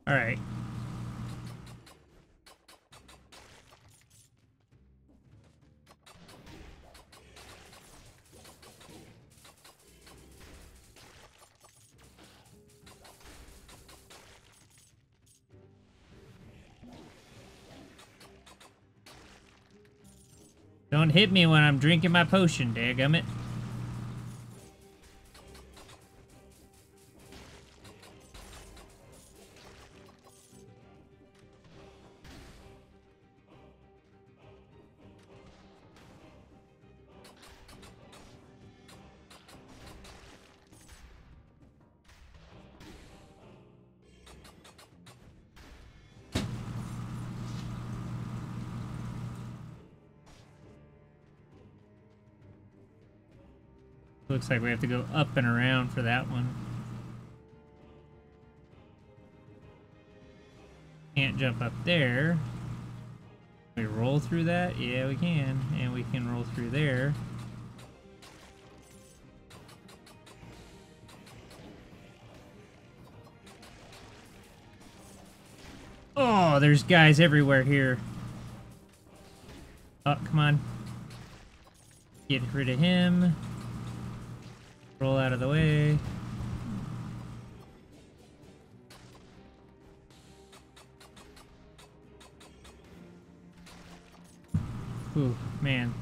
Alright. Don't hit me when I'm drinking my potion, dadgummit. Looks like we have to go up and around for that one. Can't jump up there. Can we roll through that? Yeah, we can. And we can roll through there. Oh, there's guys everywhere here. Oh, come on. Get rid of him. Roll out of the way. Ooh, man.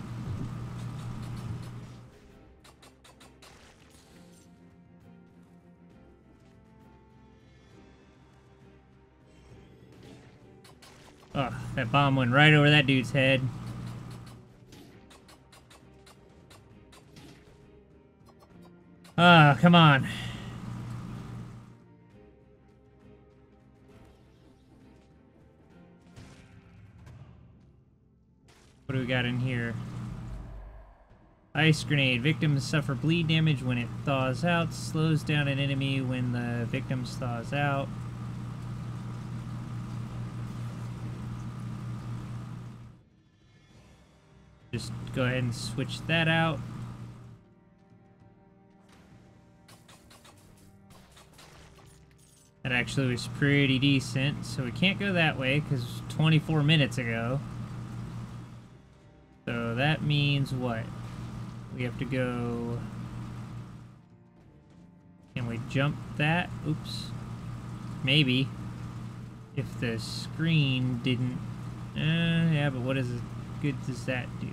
Oh, that bomb went right over that dude's head. Ah, come on. What do we got in here? Ice grenade. Victims suffer bleed damage when it thaws out. Slows down an enemy when the victim thaws out. Just go ahead and switch that out. That actually was pretty decent, so we can't go that way because 24 minutes ago. So that means what? We have to go... Can we jump that? Oops. Maybe. If the screen didn't... yeah, but what is it? Good does that do?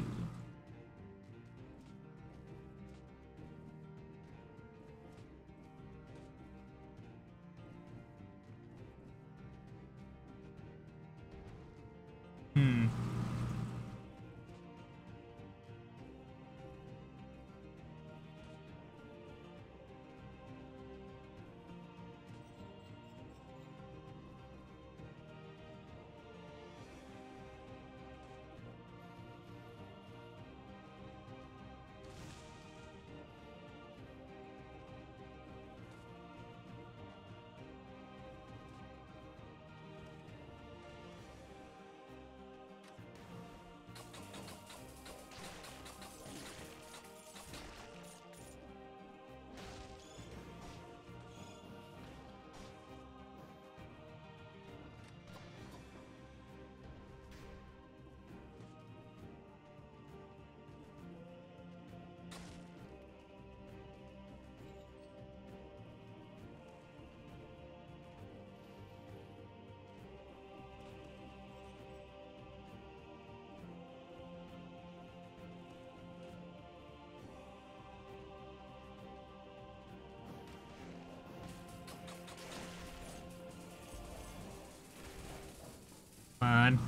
Come on.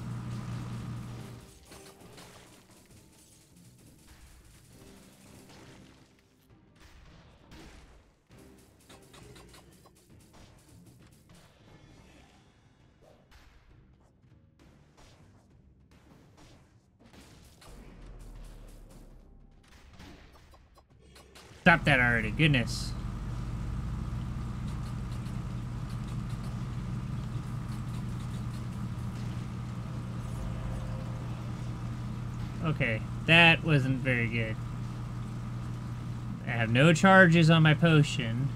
Stop that already, goodness. Okay, that wasn't very good. I have no charges on my potion.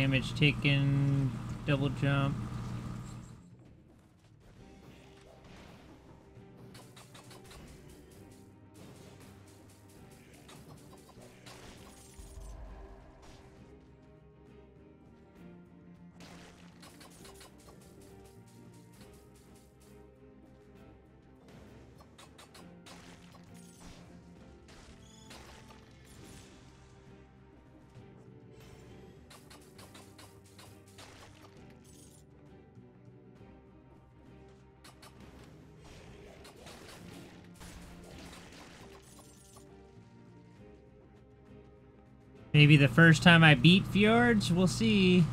Damage taken, double jump. Maybe the first time I beat Fjords, we'll see.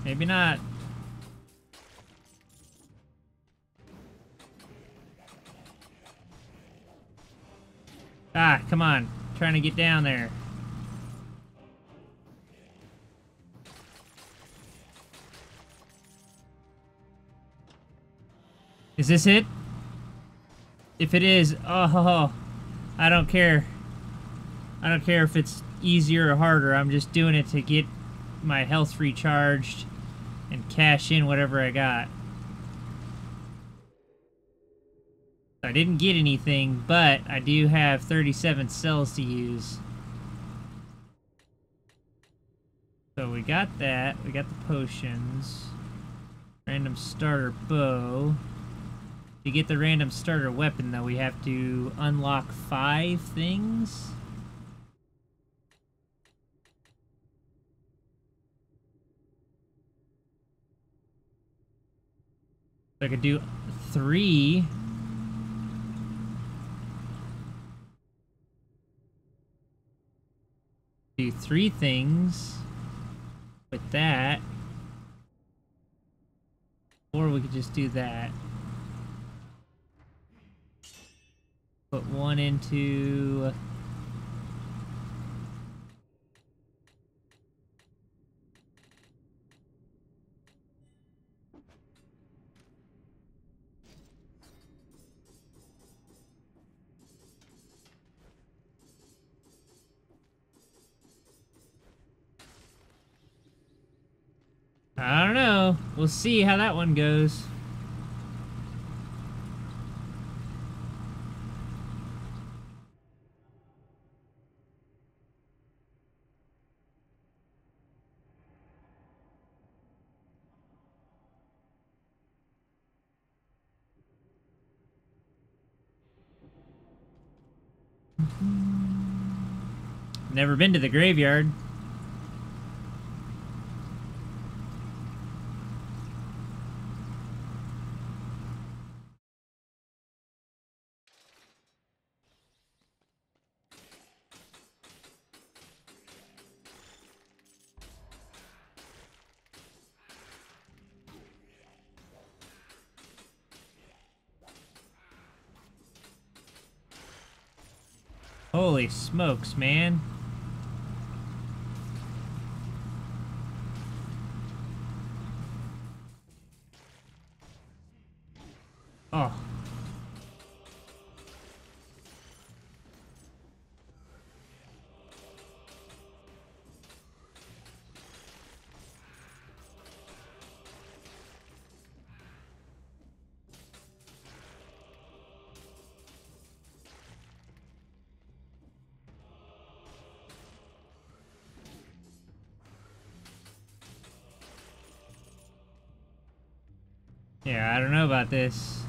Maybe not. Ah, come on. Trying to get down there. Is this it? If it is, oh, I don't care. I don't care if it's easier or harder. I'm just doing it to get my health recharged and cash in whatever I got. I didn't get anything, but I do have 37 cells to use. So we got that. We got the potions. Random starter bow. To get the random starter weapon, though, we have to unlock 5 things. So I could do 3. Do 3 things with that. Or we could just do that. Put 1 into... I don't know. We'll see how that one goes. Never been to the graveyard. Holy smokes, man. Oh. Yeah, I don't know about this.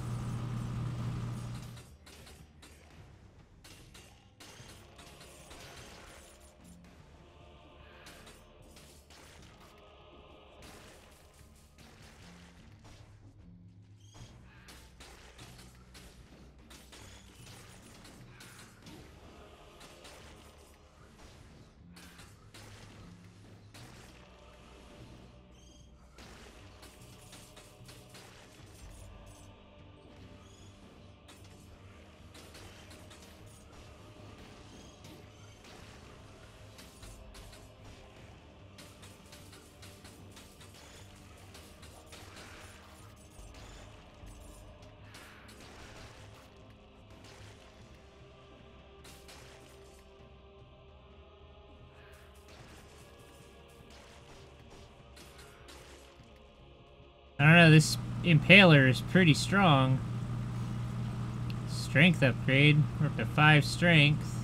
I don't know, this Impaler is pretty strong. Strength upgrade. We're up to 5 strength.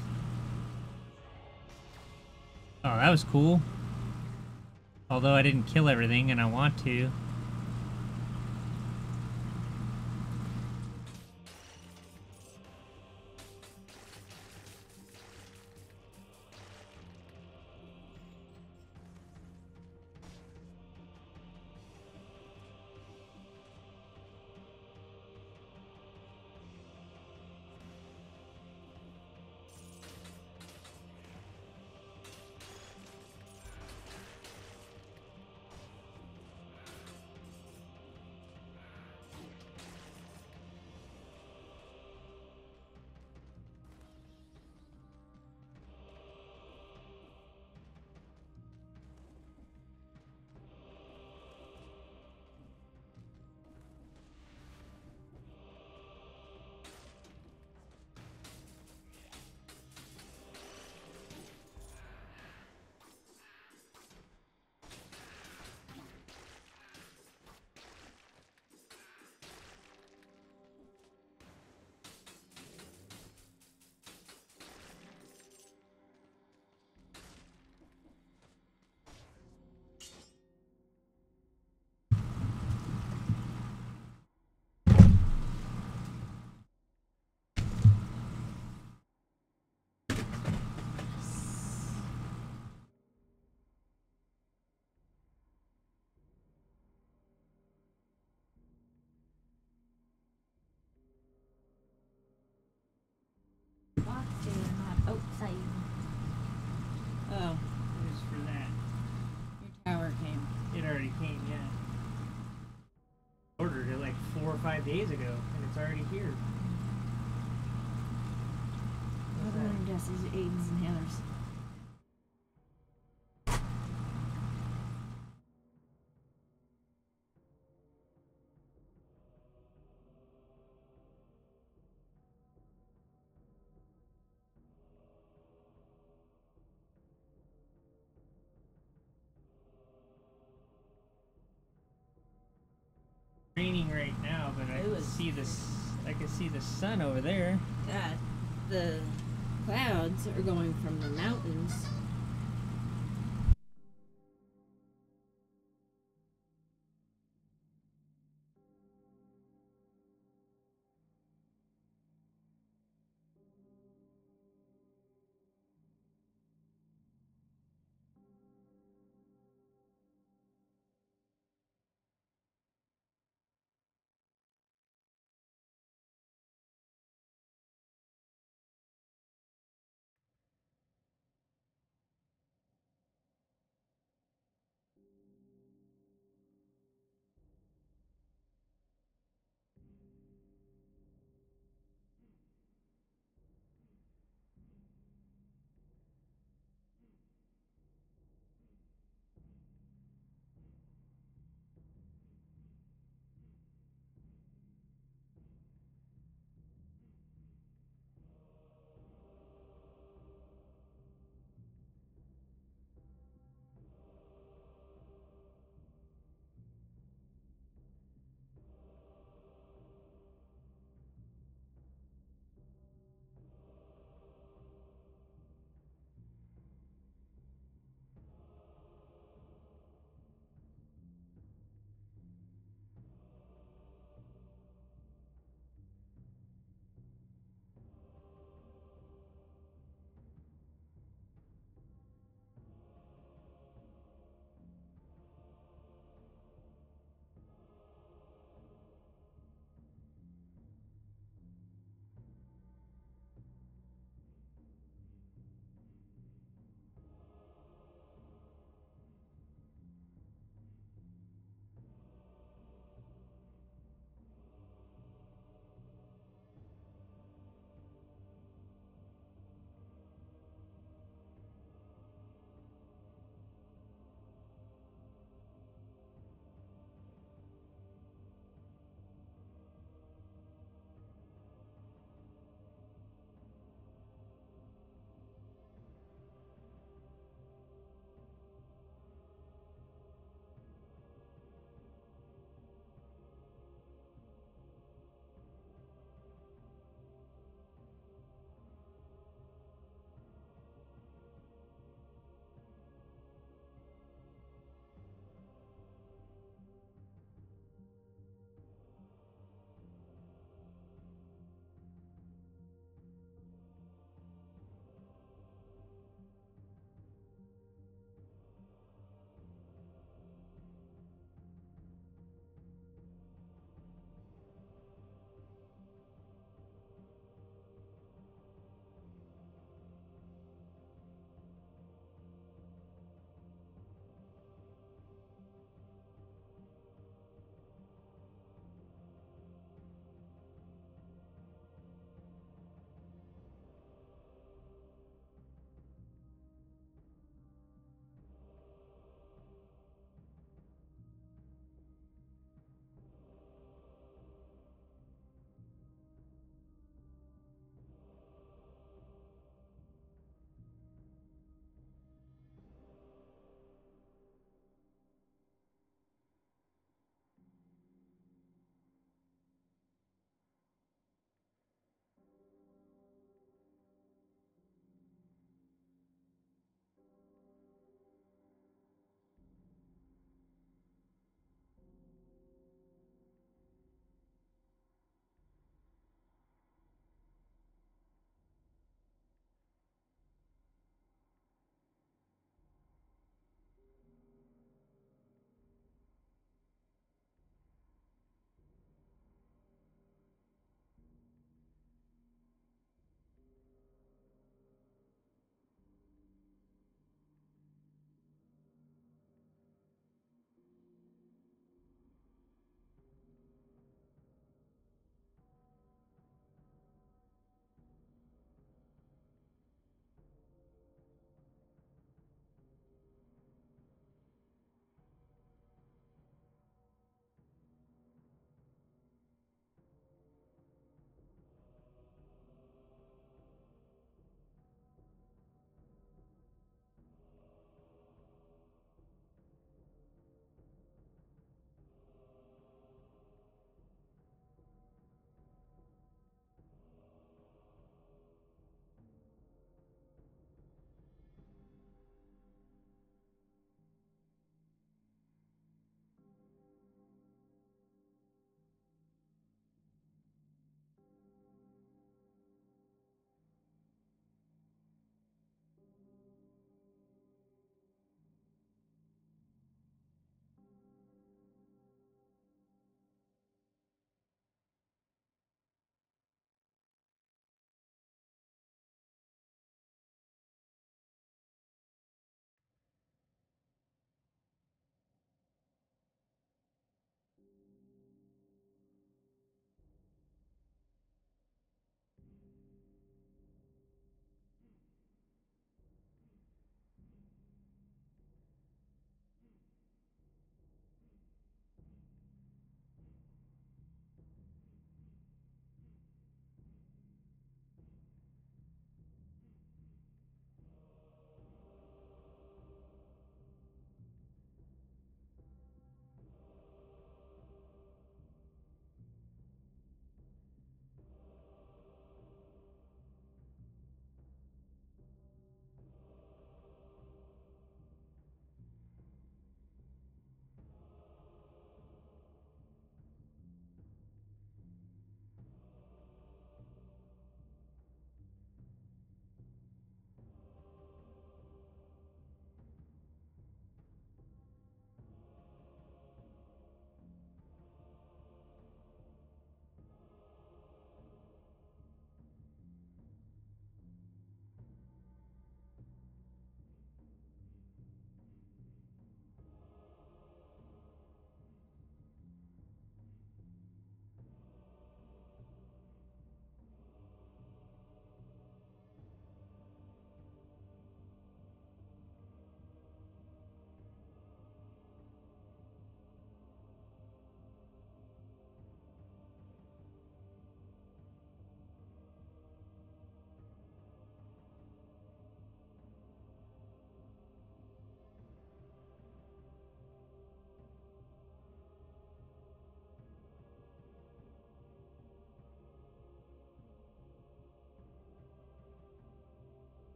Oh, that was cool. Although I didn't kill everything and I want to. Outside. Oh. It was for that. Your tower came. It already came, yeah. Ordered it like 4 or 5 days ago, and it's already here. Another one of Jesse's, Aiden's, and Heather's. Raining right now, but I can see this. I can see the sun over there. Yeah, the clouds are going from the mountains.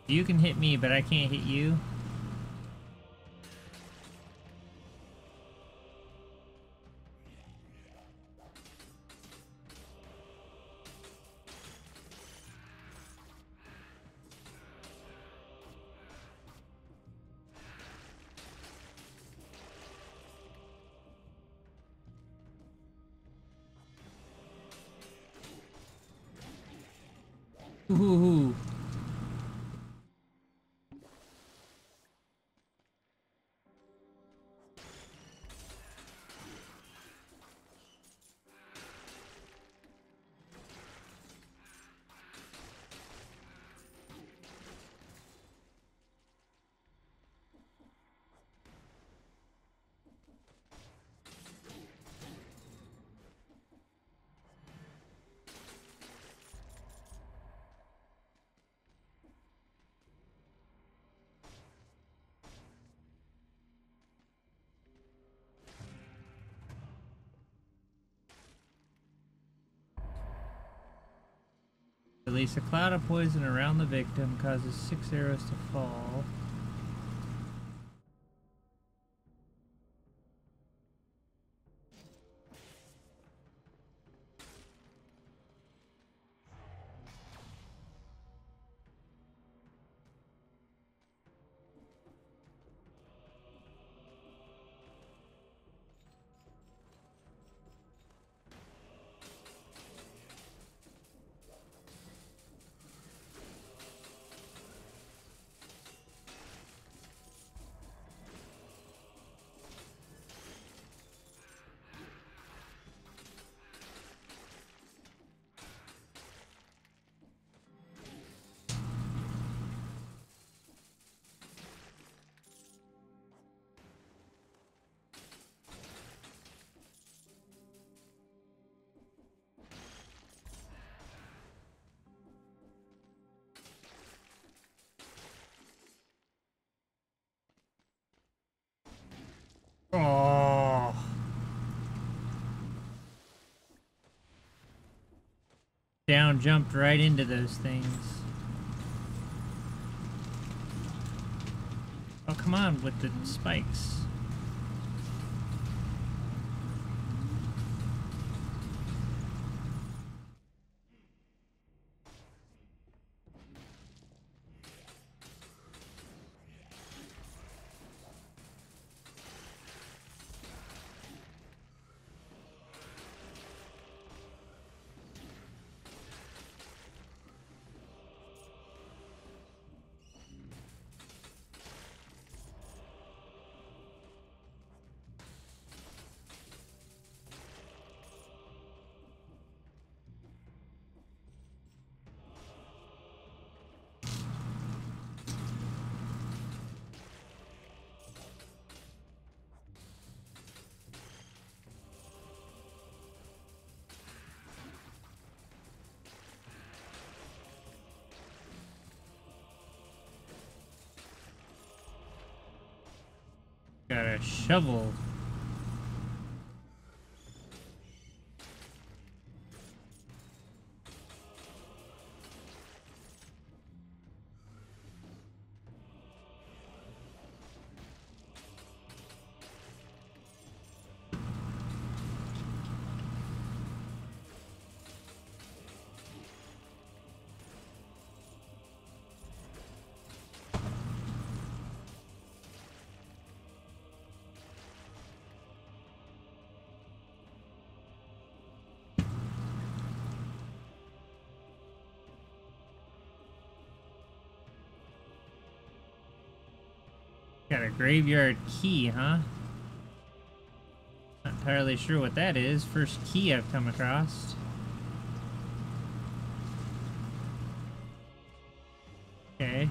You can hit me, but I can't hit you. Ooh. Release a cloud of poison around the victim, causes 6 arrows to fall. Oh. Down jumped right into those things. Oh, come on with the spikes. Got a shovel. Got a graveyard key, huh? Not entirely sure what that is. First key I've come across. Okay.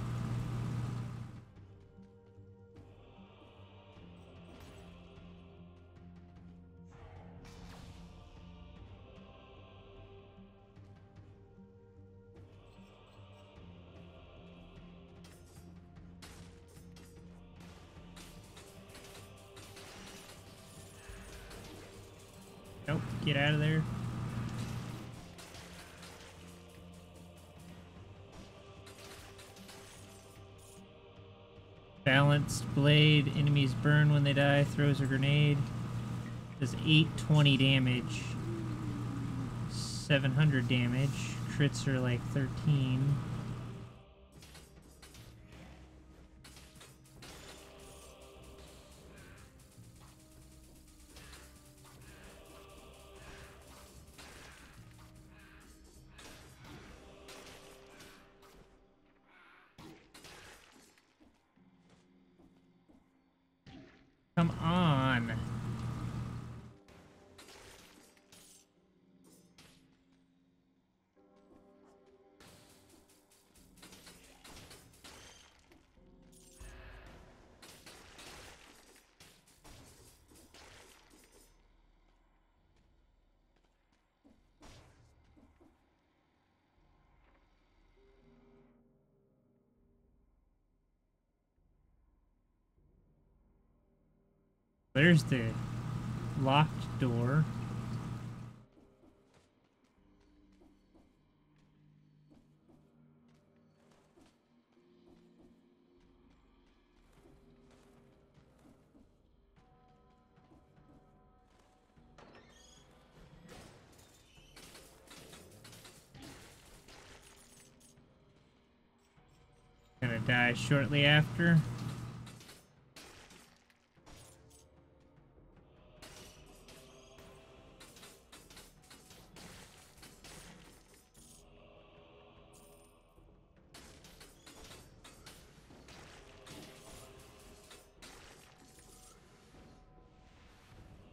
Nope, get out of there. Balanced blade. Enemies burn when they die. Throws a grenade. Does 820 damage. 700 damage. Crits are like 13. Come on. There's the locked door. Gonna die shortly after.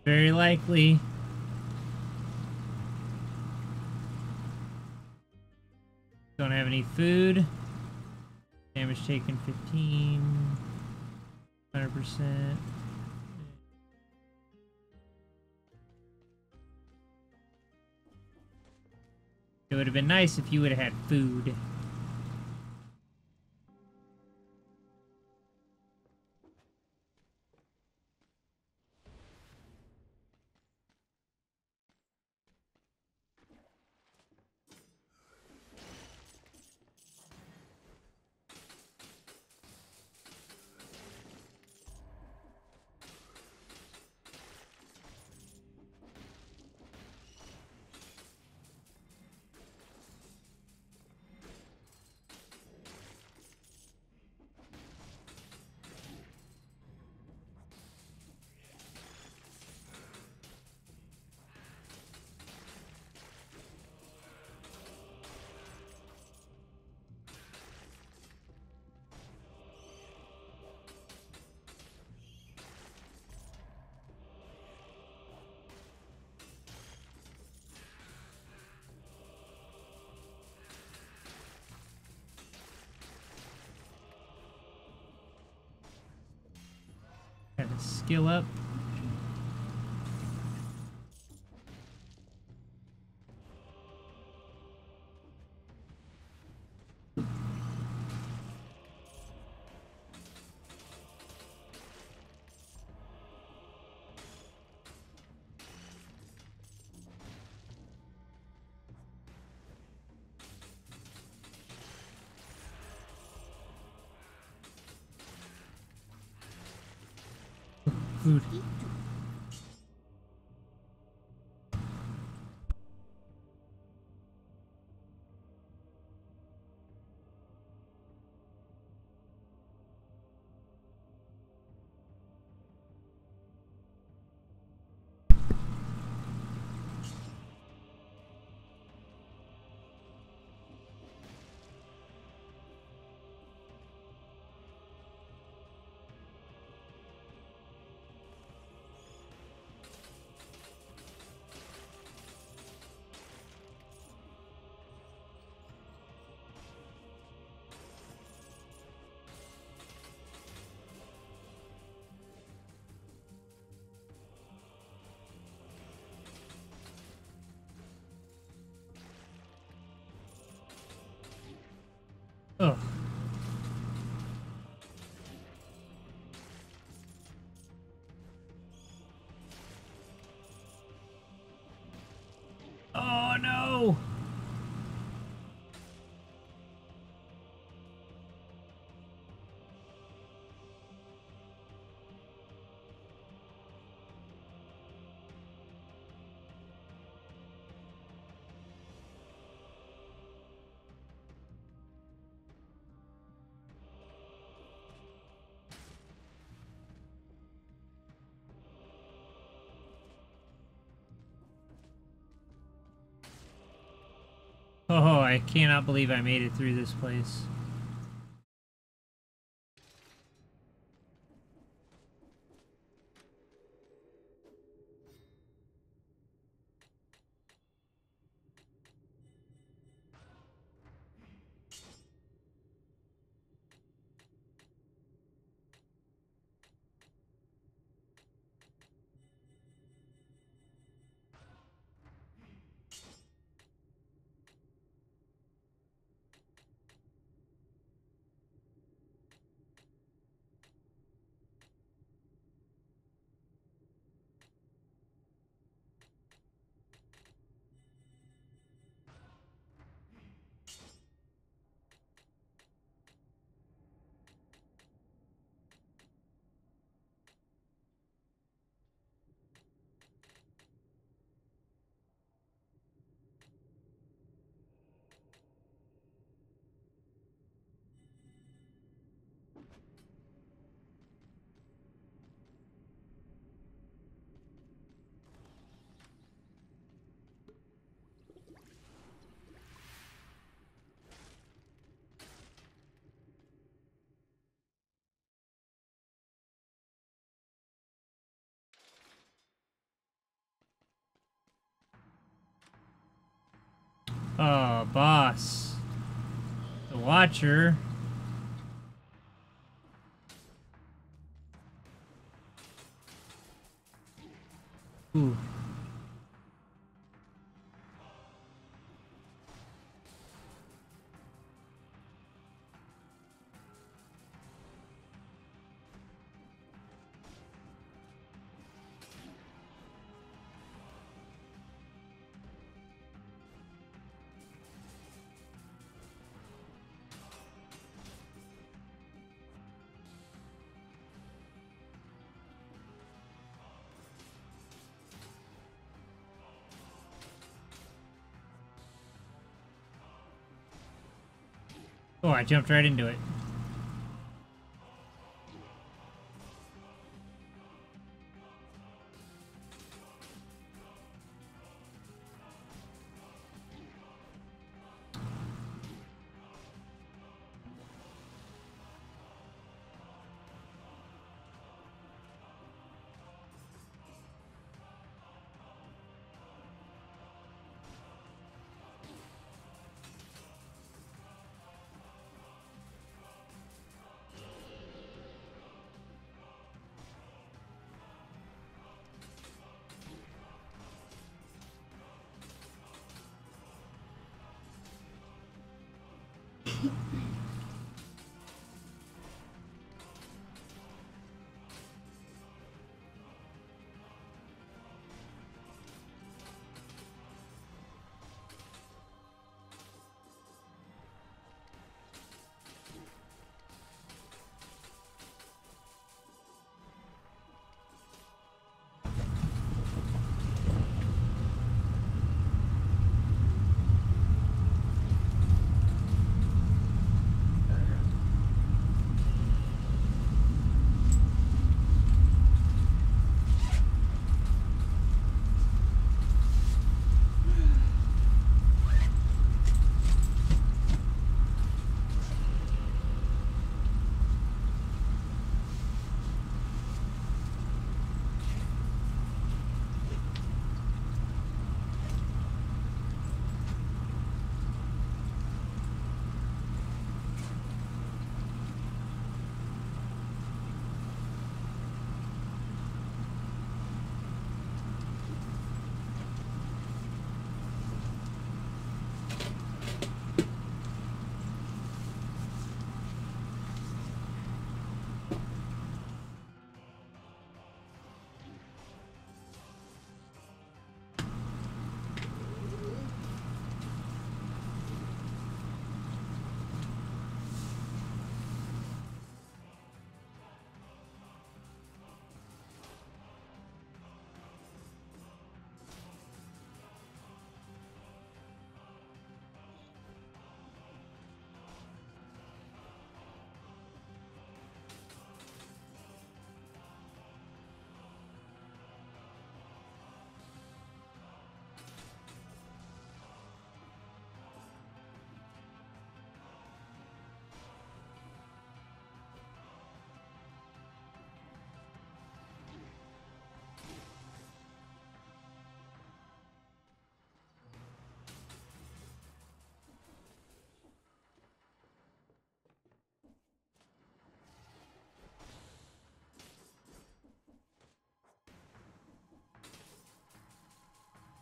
Very likely. Don't have any food. Damage taken 15. 100%. It would have been nice if you would have had food. Had to skill up. Food. Ugh. Oh no! Oh, I cannot believe I made it through this place. Oh, boss. The Watcher. Ooh. Oh, I jumped right into it.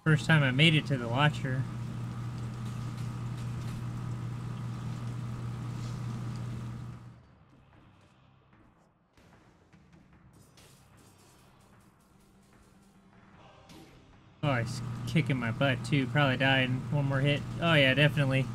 First time I made it to the Watcher. Oh, he's kicking my butt too. Probably die in one more hit. Oh yeah, definitely.